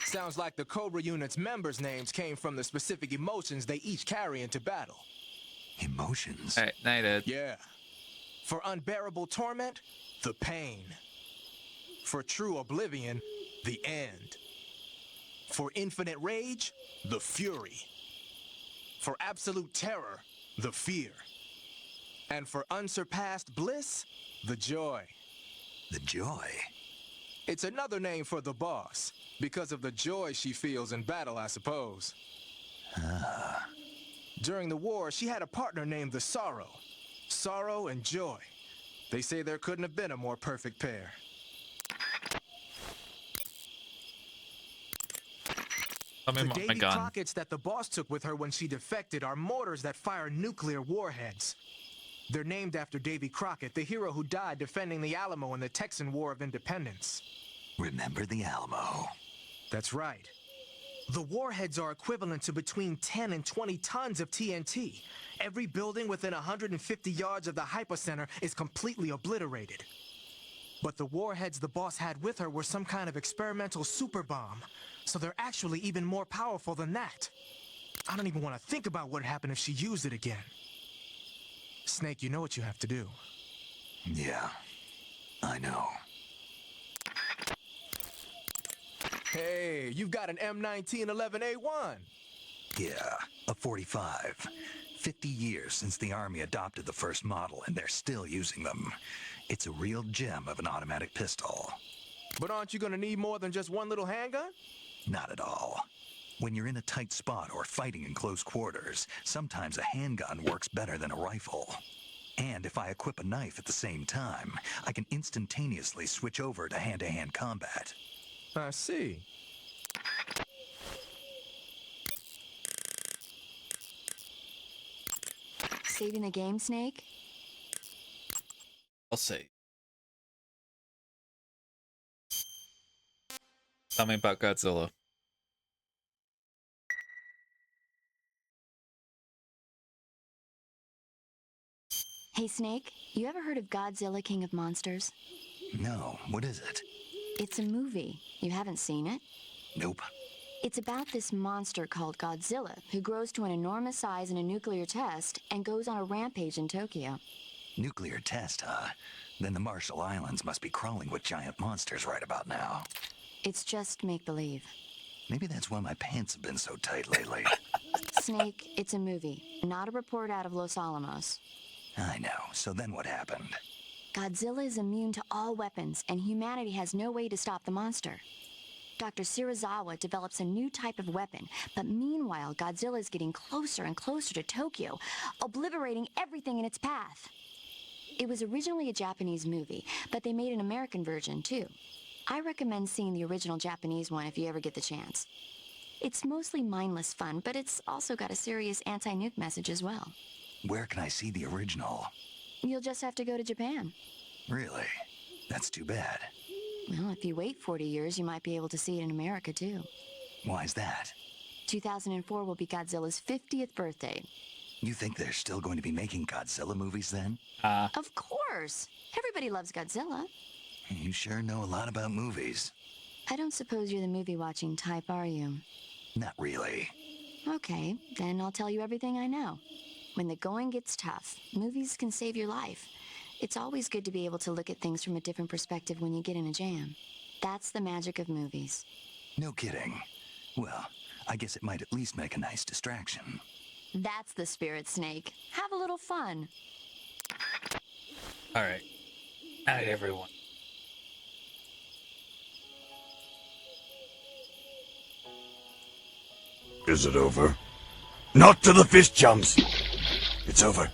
Sounds like the Cobra unit's members' names came from the specific emotions they each carry into battle. Emotions? All right, night, Ed. Yeah. For unbearable torment, the pain. For true oblivion, the end. For infinite rage, the fury. For absolute terror, the fear. And for unsurpassed bliss, the joy. The joy? It's another name for the boss, because of the joy she feels in battle, I suppose. During the war, she had a partner named the Sorrow. Sorrow and joy. They say there couldn't have been a more perfect pair. Tell me The about my Davy gun. Crockett's that the boss took with her when she defected are mortars that fire nuclear warheads. They're named after Davy Crockett, the hero who died defending the Alamo in the Texan War of Independence. Remember the Alamo. That's right. The warheads are equivalent to between 10 and 20 tons of TNT. Every building within 150 yards of the hypocenter is completely obliterated. But the warheads the boss had with her were some kind of experimental super bomb, so they're actually even more powerful than that. I don't even want to think about what would happen if she used it again. Snake, you know what you have to do. Yeah, I know. Hey, you've got an M1911A1. Yeah, a 45. 50 years since the Army adopted the first model, and they're still using them. It's a real gem of an automatic pistol. But aren't you gonna need more than just one little handgun? Not at all. When you're in a tight spot or fighting in close quarters, sometimes a handgun works better than a rifle. And if I equip a knife at the same time, I can instantaneously switch over to hand-to-hand combat. I see. Saving the game, Snake? I'll say. Tell me about Godzilla. Hey, Snake, you ever heard of Godzilla, King of Monsters? No, what is it? It's a movie. You haven't seen it? Nope. It's about this monster called Godzilla, who grows to an enormous size in a nuclear test and goes on a rampage in Tokyo. Nuclear test, huh? Then the Marshall Islands must be crawling with giant monsters right about now. It's just make-believe. Maybe that's why my pants have been so tight lately. Snake, it's a movie, not a report out of Los Alamos. I know. So then what happened? Godzilla is immune to all weapons, and humanity has no way to stop the monster. Dr. Shirazawa develops a new type of weapon, but meanwhile, Godzilla is getting closer and closer to Tokyo, obliterating everything in its path. It was originally a Japanese movie, but they made an American version too. I recommend seeing the original Japanese one if you ever get the chance. It's mostly mindless fun, but it's also got a serious anti-nuke message as well. Where can I see the original? You'll just have to go to Japan. Really? That's too bad. Well, if you wait 40 years, you might be able to see it in America too. Why's that? 2004 will be Godzilla's 50th birthday. You think they're still going to be making Godzilla movies then? Of course. Everybody loves Godzilla. You sure know a lot about movies. I don't suppose you're the movie-watching type, are you? Not really. Okay, then I'll tell you everything I know. When the going gets tough, movies can save your life. It's always good to be able to look at things from a different perspective when you get in a jam. That's the magic of movies. No kidding. Well, I guess it might at least make a nice distraction. That's the spirit, Snake. Have a little fun. All right. Night, everyone. Is it over? Not to the fist jumps. It's over.